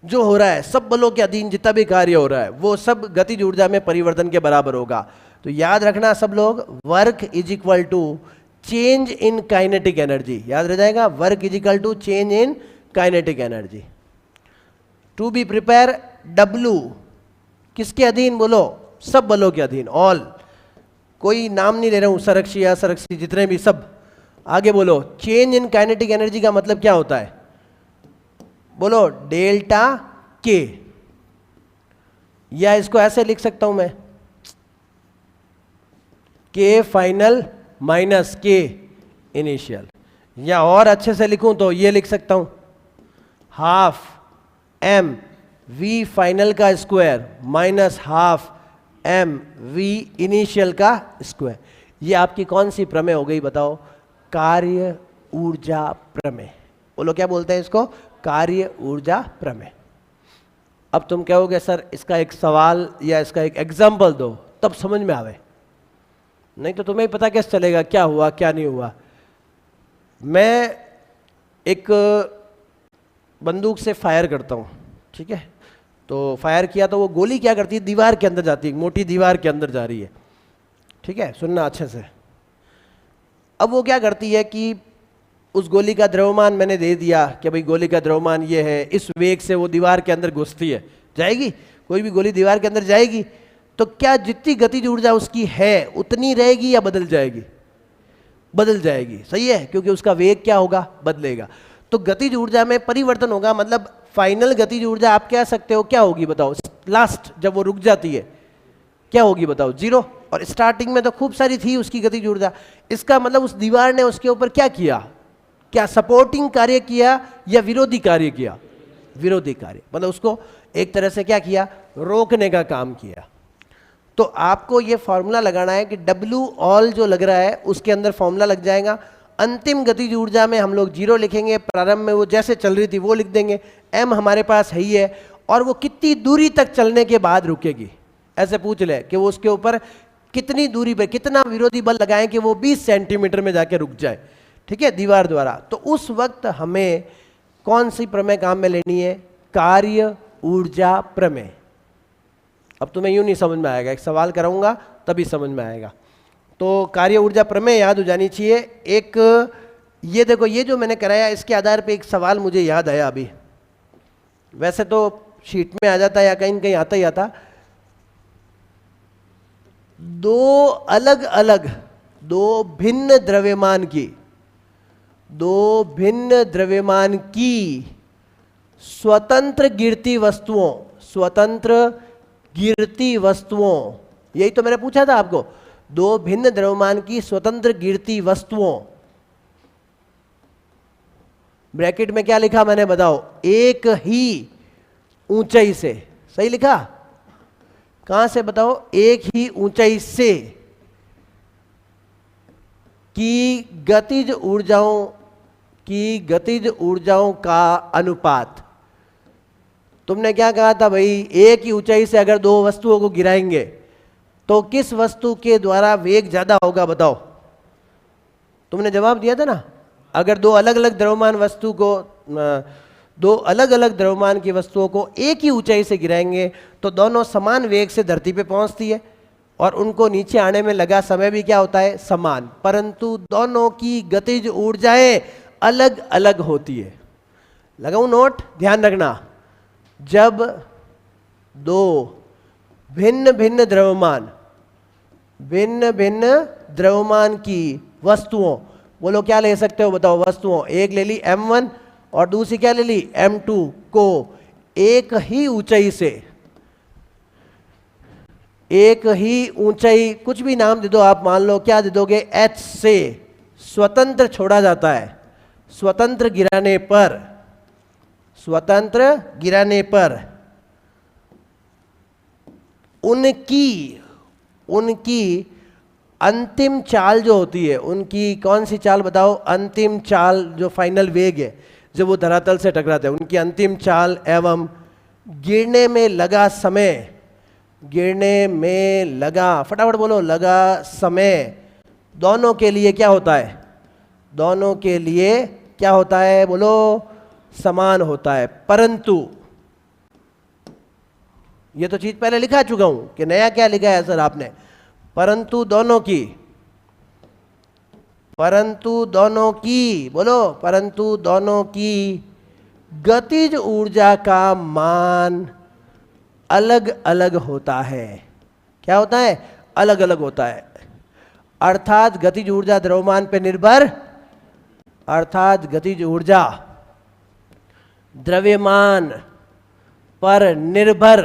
जो हो रहा है, सब बलों के अधीन जितना भी कार्य हो रहा है, वो सब गतिज ऊर्जा में परिवर्तन के बराबर होगा। तो याद रखना सब लोग, work is equal to change in kinetic energy. याद रह जाएगा, work is equal to change in kinetic energy. To be prepare, W किसके अधीन? बोलो सब बलों के अधीन, ऑल। कोई नाम नहीं ले रहा हूं, संरक्षी या संरक्षी जितने भी सब। आगे बोलो, चेंज इन काइनेटिक एनर्जी का मतलब क्या होता है? बोलो डेल्टा के, या इसको ऐसे लिख सकता हूं मैं, के फाइनल माइनस के इनिशियल, या और अच्छे से लिखूं तो ये लिख सकता हूं, हाफ m v फाइनल का square minus half m v initial का स्क्वायर। ये आपकी कौन सी प्रमेय हो गई बताओ? कार्य ऊर्जा प्रमेय। बोलो क्या बोलते हैं इसको? कार्य ऊर्जा प्रमेय। अब तुम कहोगे सर इसका एक सवाल या इसका एक एग्जाम्पल दो, तब समझ में आवे, नहीं तो तुम्हें पता कैसे चलेगा क्या हुआ क्या नहीं हुआ। मैं एक बंदूक से फायर करता हूँ, ठीक है, तो फायर किया तो वो गोली क्या करती है? दीवार के अंदर जाती है, मोटी दीवार के अंदर जा रही है, ठीक है, सुनना अच्छे से। अब वो क्या करती है कि उस गोली का द्रव्यमान मैंने दे दिया कि भाई गोली का द्रव्यमान ये है, इस वेग से वो दीवार के अंदर घुसती है, जाएगी। कोई भी गोली दीवार के अंदर जाएगी तो क्या जितनी गतिज ऊर्जा उसकी है उतनी रहेगी या बदल जाएगी? बदल जाएगी, सही है, क्योंकि उसका वेग क्या होगा? बदलेगा। तो गतिज ऊर्जा में परिवर्तन होगा, मतलब फाइनल गतिज ऊर्जा आप कह सकते हो क्या होगी बताओ? लास्ट जब वो रुक जाती है क्या होगी बताओ? जीरो। और स्टार्टिंग में तो खूब सारी थी उसकी गतिज ऊर्जा। इसका मतलब उस दीवार ने उसके ऊपर क्या किया? क्या सपोर्टिंग कार्य किया या विरोधी कार्य किया? विरोधी कार्य, मतलब उसको एक तरह से क्या किया? रोकने का काम किया। तो आपको ये फॉर्मूला लगाना है कि W ऑल जो लग रहा है उसके अंदर फॉर्मूला लग जाएगा। अंतिम गतिज ऊर्जा में हम लोग जीरो लिखेंगे, प्रारंभ में वो जैसे चल रही थी वो लिख देंगे। M हमारे पास है ही है, और वो कितनी दूरी तक चलने के बाद रुकेगी, ऐसे पूछ ले कि वो उसके ऊपर कितनी दूरी पे कितना विरोधी बल लगाएं कि वो 20 सेंटीमीटर में जाके रुक जाए, ठीक है, दीवार द्वारा। तो उस वक्त हमें कौन सी प्रमेय काम में लेनी है? कार्य ऊर्जा प्रमेय। अब तुम्हें यूं नहीं समझ में आएगा, एक सवाल कराऊंगा तभी समझ में आएगा। तो कार्य ऊर्जा प्रमेय याद हो जानी चाहिए। एक ये देखो, ये जो मैंने कराया इसके आधार पे एक सवाल मुझे याद आया अभी, वैसे तो शीट में आ जाता है या कहीं कहीं आता ही आता। दो अलग अलग, दो भिन्न द्रव्यमान की स्वतंत्र गिरती वस्तुओं, यही तो मैंने पूछा था आपको। दो भिन्न द्रव्यमान की स्वतंत्र गिरती वस्तुओं, ब्रैकेट में क्या लिखा मैंने, बताओ? एक ही ऊंचाई से। सही लिखा? कहां से बताओ? एक ही ऊंचाई से की गतिज ऊर्जाओं का अनुपात। तुमने क्या कहा था भाई? एक ही ऊंचाई से अगर दो वस्तुओं को गिराएंगे तो किस वस्तु के द्वारा वेग ज्यादा होगा, बताओ? तुमने जवाब दिया था ना, अगर दो अलग अलग द्रव्यमान की वस्तुओं को एक ही ऊंचाई से गिराएंगे तो दोनों समान वेग से धरती पे पहुंचती है और उनको नीचे आने में लगा समय भी क्या होता है? समान, परंतु दोनों की गतिज ऊर्जाएं अलग अलग होती है। लगाऊं नोट? ध्यान रखना, जब दो भिन्न भिन्न द्रव्यमान की वस्तुओं, बोलो क्या ले सकते हो, बताओ? वस्तुओं, एक ले ली m1 और दूसरी क्या ले ली m2 को एक ही ऊंचाई, कुछ भी नाम दे दो आप, मान लो क्या दे दोगे? h से स्वतंत्र छोड़ा जाता है। स्वतंत्र गिराने पर उनकी अंतिम चाल जो होती है, उनकी कौन सी चाल बताओ? अंतिम चाल, जो फाइनल वेग है जब वो धरातल से टकराते हैं, उनकी अंतिम चाल एवं गिरने में लगा फटाफट बोलो, लगा समय, दोनों के लिए क्या होता है? बोलो, समान होता है। परंतु ये तो चीज पहले लिखा चुका हूं कि नया क्या लिखा है सर आपने? परंतु दोनों की गतिज ऊर्जा का मान अलग अलग होता है। क्या होता है? अलग अलग होता है। अर्थात गतिज ऊर्जा द्रव्यमान पे निर्भर, द्रव्यमान पर निर्भर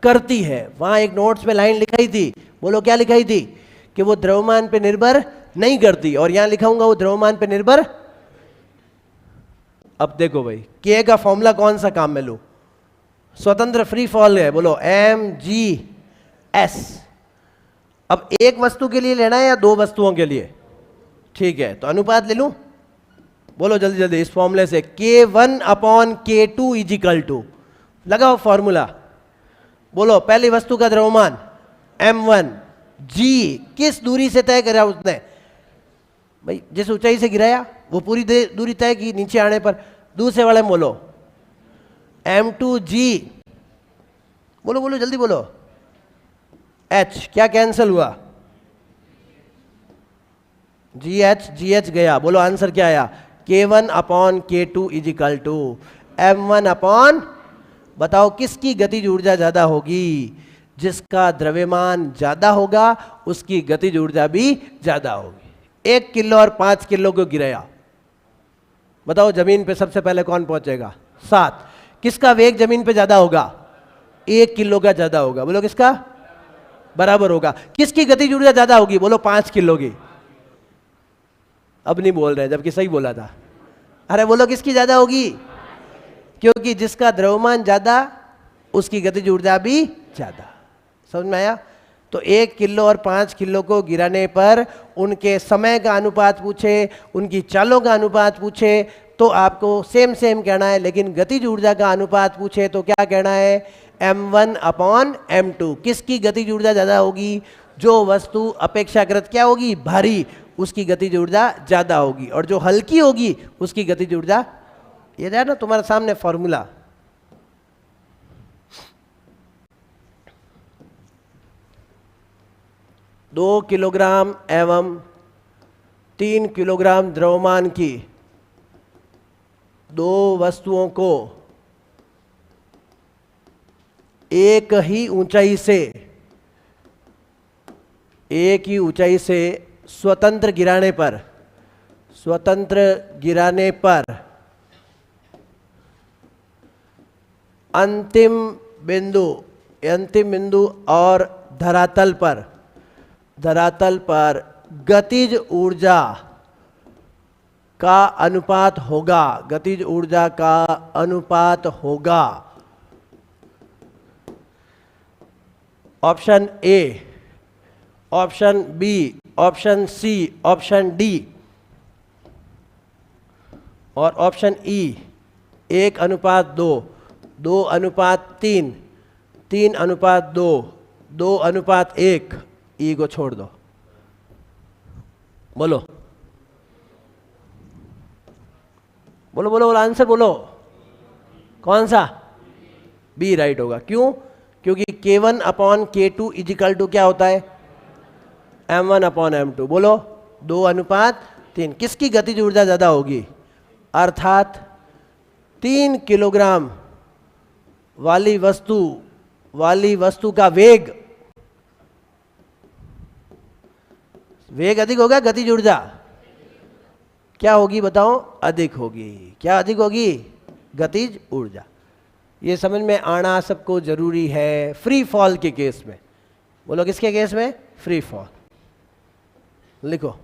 करती है। वहां एक नोट्स में लाइन लिखाई थी, बोलो क्या लिखाई थी? कि वो द्रव्यमान पे निर्भर नहीं करती, और यहां लिखाऊंगा वो द्रव्यमान पे निर्भर। अब देखो भाई, के का फॉर्मूला कौन सा काम में लो? स्वतंत्र फ्री फॉल है, बोलो mgs। अब एक वस्तु के लिए लेना है या दो वस्तुओं के लिए? ठीक है, तो अनुपात ले लूं, बोलो जल्दी जल्दी इस फॉर्मूले से। K1/K2 = लगाओ फॉर्मूला, बोलो पहली वस्तु का द्रव्यमान m1, g किस दूरी से तय करा उसने? भाई जिस ऊंचाई से गिराया वो पूरी दूरी तय की नीचे आने पर। दूसरे वाले में बोलो m2g, बोलो बोलो जल्दी बोलो। h क्या कैंसल हुआ? GH गया। बोलो आंसर क्या आया? K1/K2 = m1/, बताओ किसकी गतिज ऊर्जा ज्यादा होगी? जिसका द्रव्यमान ज्यादा होगा उसकी गतिज ऊर्जा भी ज्यादा होगी। 1 किलो और 5 किलो को गिराया, बताओ जमीन पे सबसे पहले कौन पहुंचेगा? 7। किसका वेग जमीन पे ज्यादा होगा? 1 किलो का ज्यादा होगा। बोलो किसका? बराबर होगा। किसकी गतिज ऊर्जा ज्यादा होगी? बोलो 5 किलो की। अब नहीं बोल रहे जबकि सही बोला था। अरे बोलो किसकी ज्यादा होगी? क्योंकि जिसका द्रव्यमान ज्यादा उसकी गतिज ऊर्जा भी ज्यादा। समझ में आया? तो 1 किलो और 5 किलो को गिराने पर उनके समय का अनुपात पूछे, उनकी चालों का अनुपात पूछे तो आपको सेम कहना है, लेकिन गतिज ऊर्जा का अनुपात पूछे तो क्या कहना है? m1/m2। किसकी गतिज ऊर्जा ज्यादा होगी? जो वस्तु अपेक्षाकृत क्या होगी? भारी, उसकी गतिज ऊर्जा ज्यादा होगी, और जो हल्की होगी उसकी गतिज ऊर्जा, ये है ना तुम्हारे सामने फॉर्मूला। दो किलोग्राम एवं 3 किलोग्राम द्रव्यमान की दो वस्तुओं को एक ही ऊंचाई से स्वतंत्र गिराने पर अंतिम बिंदु और धरातल पर गतिज ऊर्जा का अनुपात होगा। Option A, option B, option C, option D और ऑप्शन ई 1:2, 2:3, 3:2, 2:1। ई को छोड़ दो, बोलो बोलो बोलो बोलो, आंसर बोलो, कौन सा? बी राइट होगा। क्यों? क्योंकि K1/K2 इजिकल टू क्या होता है? M1/M2। बोलो 2:3। किसकी गतिज ऊर्जा ज्यादा होगी? अर्थात 3 किलोग्राम वाली वस्तु का वेग अधिक होगा, गतिज ऊर्जा क्या होगी बताओ? अधिक होगी। क्या अधिक होगी? गतिज ऊर्जा। ये समझ में आना सबको जरूरी है फ्री फॉल के केस में। बोलो किसके केस में? Free fall. लिखो,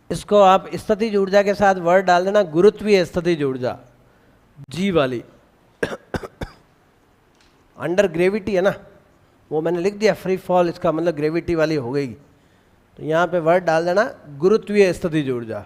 इसको आप स्थितिज ऊर्जा के साथ वर्ड डाल देना, गुरुत्वीय स्थितिज ऊर्जा, जी वाली। अंडर ग्रेविटी है ना, वो मैंने लिख दिया फ्री फॉल, इसका मतलब ग्रेविटी वाली हो गई। तो यहां पे वर्ड डाल देना गुरुत्वीय स्थितिज ऊर्जा।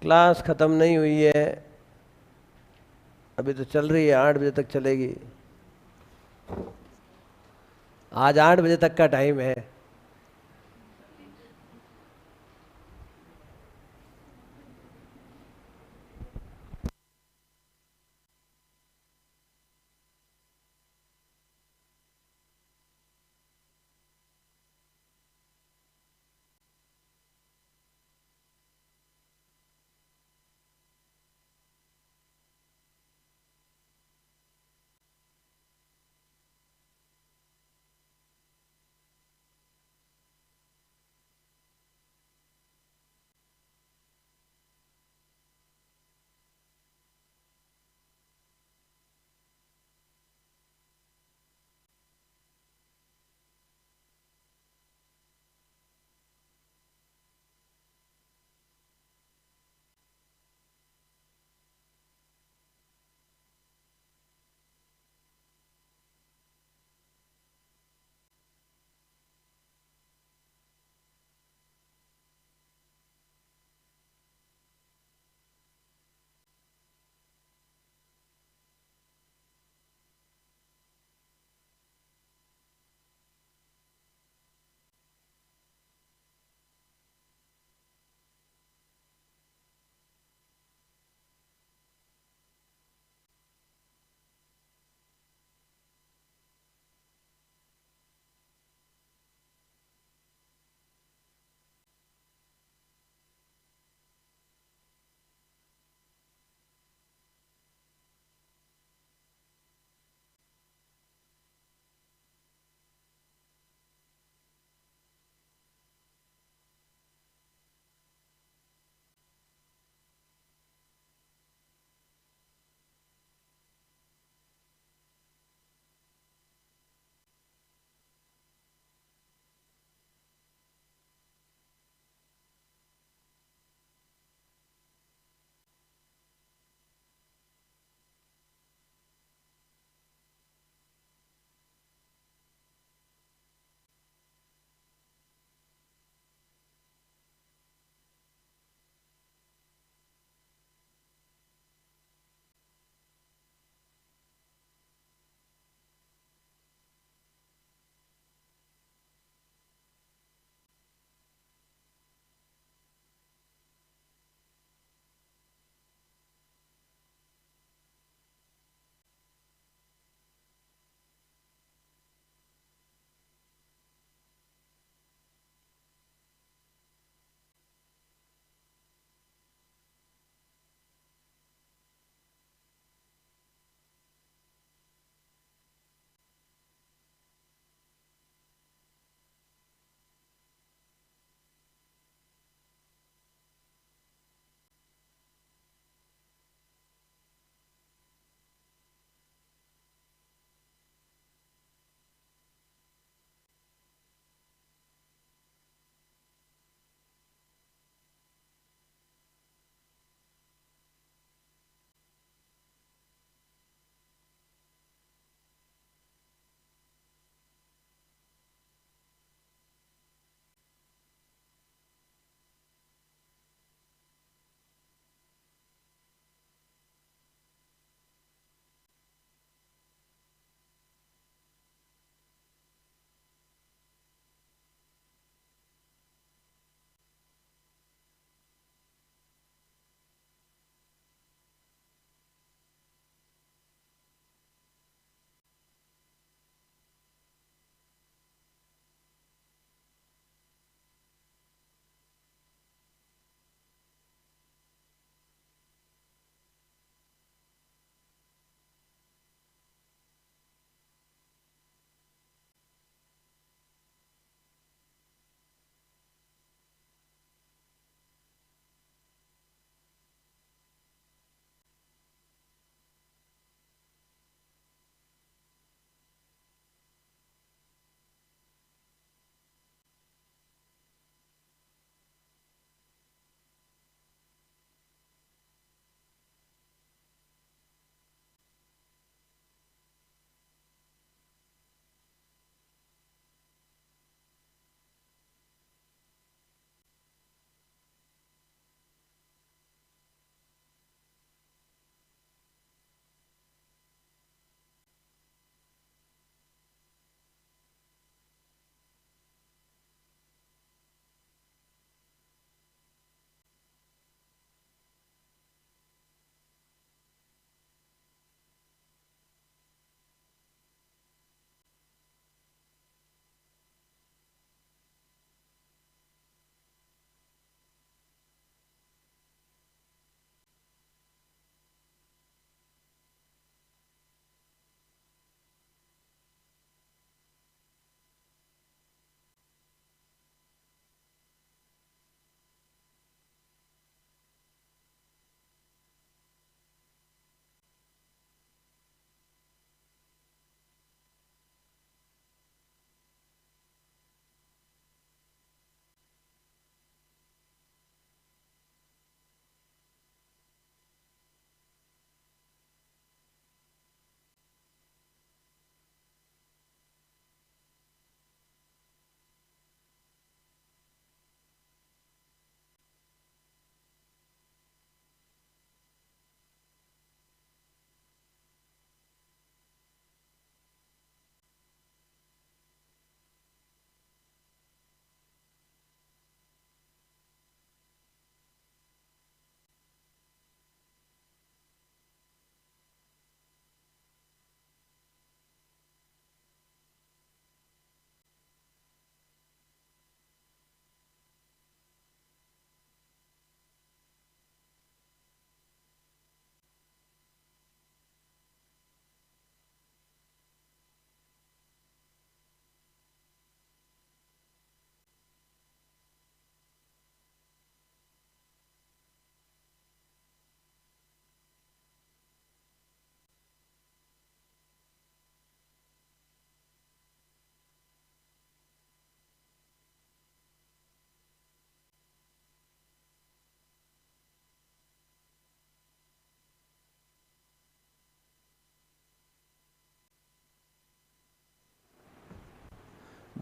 क्लास ख़त्म नहीं हुई है, अभी तो चल रही है, 8 बजे तक चलेगी। आज 8 बजे तक का टाइम है।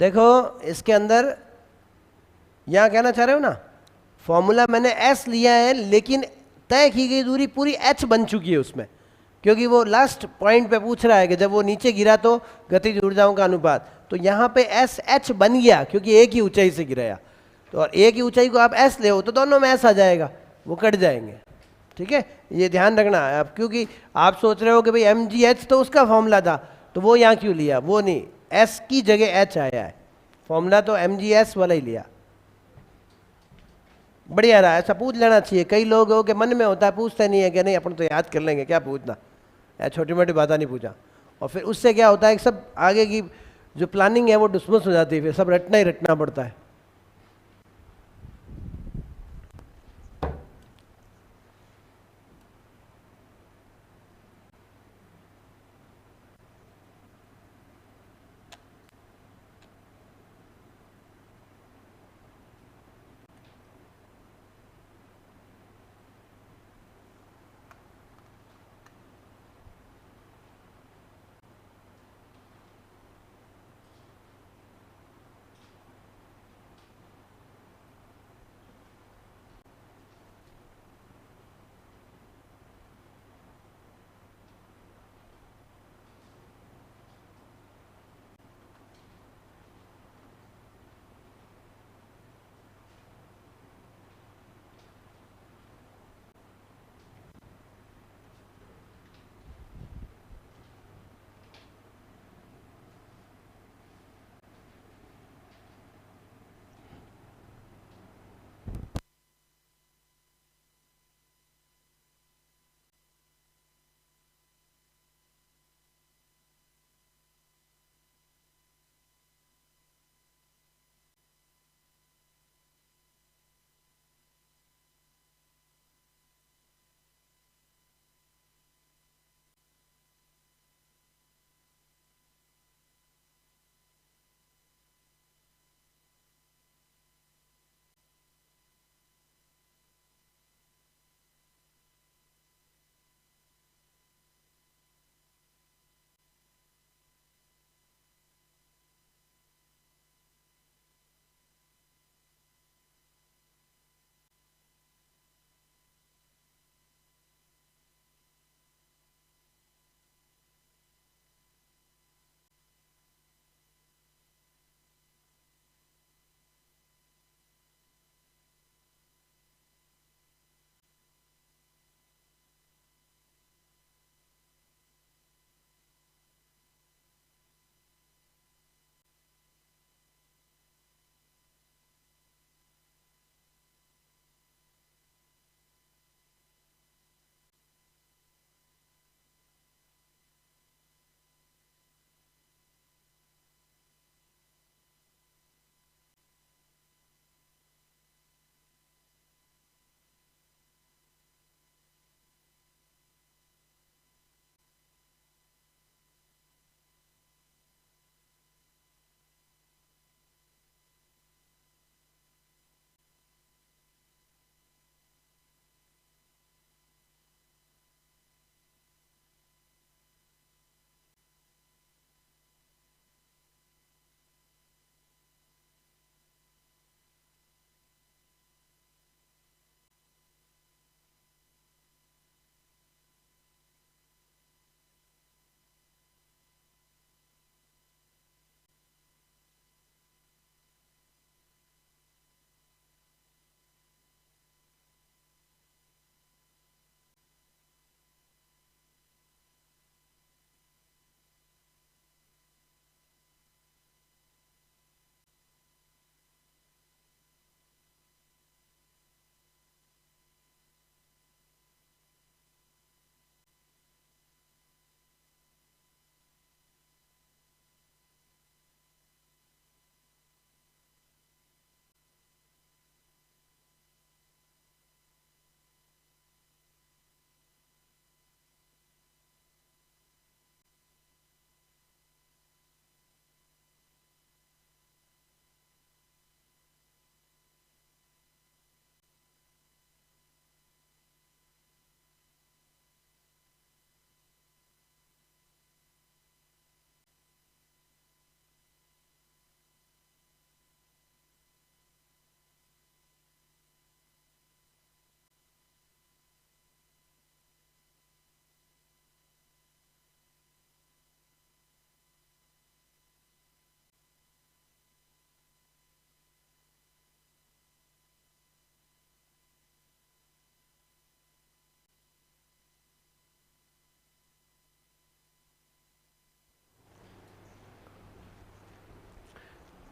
देखो इसके अंदर यहाँ कहना चाह रहे हो ना, फॉर्मूला मैंने एस लिया है लेकिन तय की गई दूरी पूरी एच बन चुकी है उसमें, क्योंकि वो लास्ट पॉइंट पे पूछ रहा है कि जब वो नीचे गिरा तो गतिज ऊर्जाओं का अनुपात, तो यहाँ पे एस एच बन गया क्योंकि एक ही ऊंचाई से गिराया। तो और एक ही ऊंचाई को आप एस ले तो दोनों में एस आ जाएगा, वो कट जाएंगे। ठीक है, ये ध्यान रखना है आप, क्योंकि आप सोच रहे हो कि भाई एम जी एच तो उसका फॉर्मूला था तो वो यहाँ क्यों लिया, वो नहीं, एस की जगह एच आया है, फॉर्मूला तो एम जी एस वाला ही लिया। बढ़िया रहा, ऐसा पूछ लेना चाहिए। कई लोगों के मन में होता है, पूछते नहीं है कि नहीं अपन तो याद कर लेंगे, क्या पूछना, या छोटी मोटी बात नहीं पूछा, और फिर उससे क्या होता है कि सब आगे की जो प्लानिंग है वो डिस्मिस हो जाती है, फिर सब रटना ही रटना पड़ता है।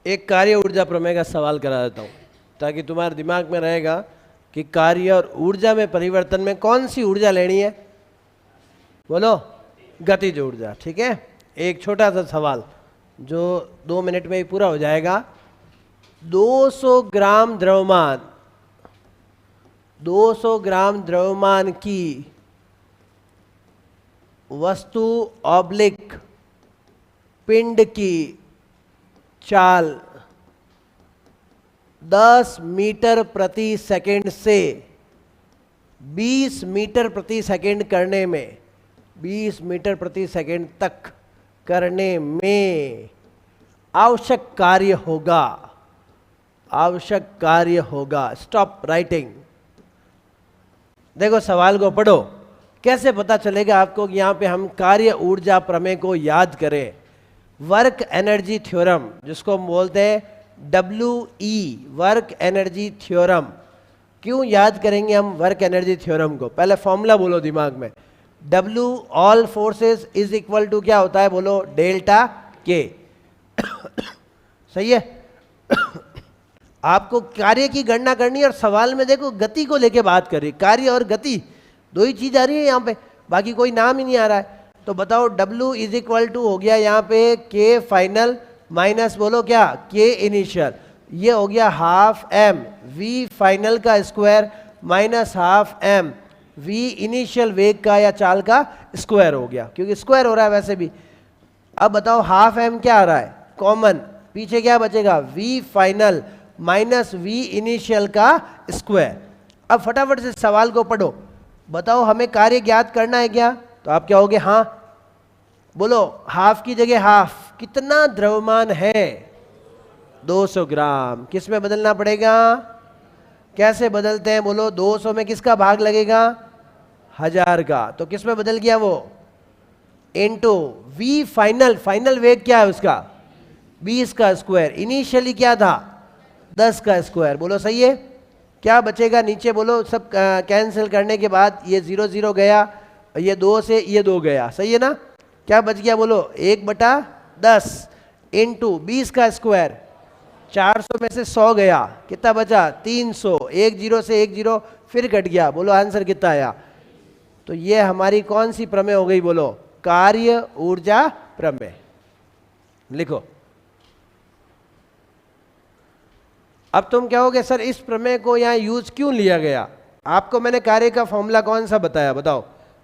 एक कार्य ऊर्जा प्रमेय का सवाल करा देता हूँ ताकि तुम्हारे दिमाग में रहेगा कि कार्य और ऊर्जा में परिवर्तन में कौन सी ऊर्जा लेनी है। बोलो, गतिज ऊर्जा। ठीक है, एक छोटा सा सवाल जो 2 मिनट में ही पूरा हो जाएगा। 200 ग्राम द्रव्यमान, 200 ग्राम द्रव्यमान की वस्तु ऑब्लिक पिंड की चाल 10 मीटर प्रति सेकंड से 20 मीटर प्रति सेकंड करने में, 20 मीटर प्रति सेकंड तक करने में आवश्यक कार्य होगा, आवश्यक कार्य होगा। Stop writing. देखो सवाल को पढ़ो, कैसे पता चलेगा आपको कि यहाँ पे हम कार्य ऊर्जा प्रमेय को याद करें। वर्क एनर्जी थ्योरम, जिसको हम बोलते हैं WE, वर्क एनर्जी थ्योरम। क्यों याद करेंगे हम वर्क एनर्जी थ्योरम को? पहले फॉर्मूला बोलो दिमाग में। W all forces is equal to क्या होता है? बोलो, डेल्टा K। सही है। आपको कार्य की गणना करनी है और सवाल में देखो गति को लेके बात कर रही, कार्य और गति दो ही चीज आ रही है यहाँ पे, बाकी कोई नाम ही नहीं आ रहा है। तो बताओ W इज इक्वल टू हो गया यहाँ पे K फाइनल माइनस बोलो क्या, K इनिशियल, ये हो गया हाफ M V फाइनल का square minus half M V initial वेग का या चाल का स्क्वायर हो गया, क्योंकि स्क्वायर हो रहा है वैसे भी। अब बताओ हाफ M क्या आ रहा है? कॉमन, पीछे क्या बचेगा? V final minus V initial का स्क्वायर। अब फटाफट से सवाल को पढ़ो, बताओ हमें कार्य ज्ञात करना है क्या? तो आप क्या होगे? हाँ बोलो, हाफ की जगह हाफ, कितना द्रव्यमान है? 200 ग्राम। किस में बदलना पड़ेगा? कैसे बदलते हैं? बोलो, 200 में किसका भाग लगेगा? 1000 का। तो किस में बदल गया वो? इनटू V फाइनल, फाइनल वेग क्या है उसका? 20 का स्क्वायर, इनिशियली क्या था? 10 का स्क्वायर। बोलो सही है। क्या बचेगा नीचे? बोलो, सब कैंसिल करने के बाद ये 0 0 गया, ये 2 से ये 2 गया, सही है ना? क्या बच गया? बोलो, 1/10 इंटू 20 का स्क्वायर, 400 में से 100 गया, कितना बचा? 300। 1 0 से 1 0 फिर कट गया। बोलो आंसर कितना आया? तो ये हमारी कौन सी प्रमेय हो गई? बोलो, कार्य ऊर्जा प्रमेय। लिखो। अब तुम कहोगे सर इस प्रमेय को यहाँ यूज क्यों लिया गया? आपको मैंने कार्य का फॉर्मूला कौन सा बताया? बताओ,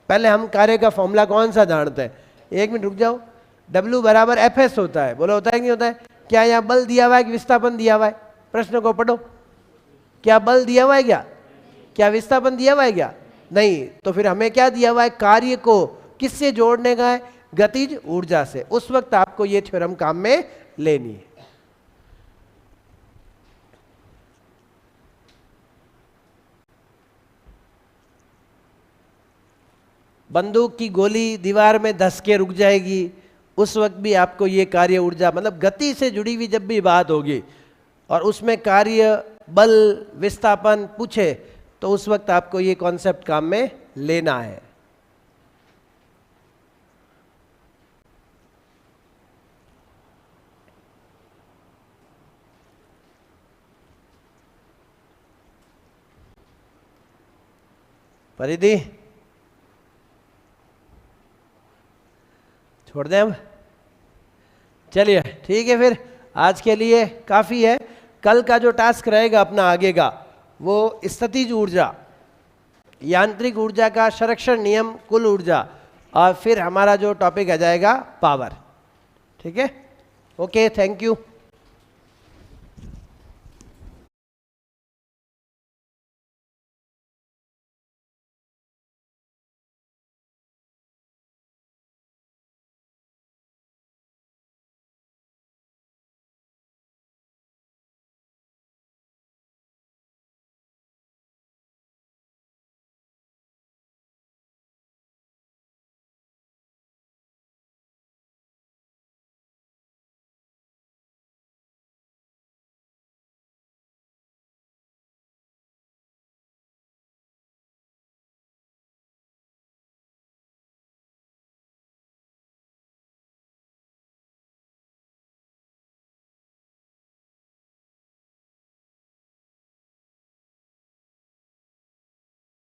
पहले हम कार्य का फॉर्मूला कौन सा जानते हैं? 1 मिनट रुक जाओ। W बराबर FS होता है। बोलो, होता है कि नहीं होता है? क्या यहाँ बल दिया हुआ है कि विस्थापन दिया हुआ है? प्रश्न को पढ़ो, क्या बल दिया हुआ है क्या? क्या विस्थापन दिया हुआ है क्या? नहीं। तो फिर हमें क्या दिया हुआ है? कार्य को किससे जोड़ने का है? गतिज ऊर्जा से। उस वक्त आपको ये थ्योरम काम में लेनी है। बंदूक की गोली दीवार में धस के रुक जाएगी, उस वक्त भी आपको ये कार्य ऊर्जा, मतलब गति से जुड़ी हुई जब भी बात होगी और उसमें कार्य, बल, विस्थापन पूछे, तो उस वक्त आपको ये कॉन्सेप्ट काम में लेना है। परिधि छोड़ दें अब? चलिए ठीक है, फिर आज के लिए काफ़ी है। कल का जो टास्क रहेगा अपना आगे का, वो स्थितिज ऊर्जा, यांत्रिक ऊर्जा का संरक्षण नियम, कुल ऊर्जा, और फिर हमारा जो टॉपिक आ जाएगा पावर। ठीक है, ओके, थैंक यू।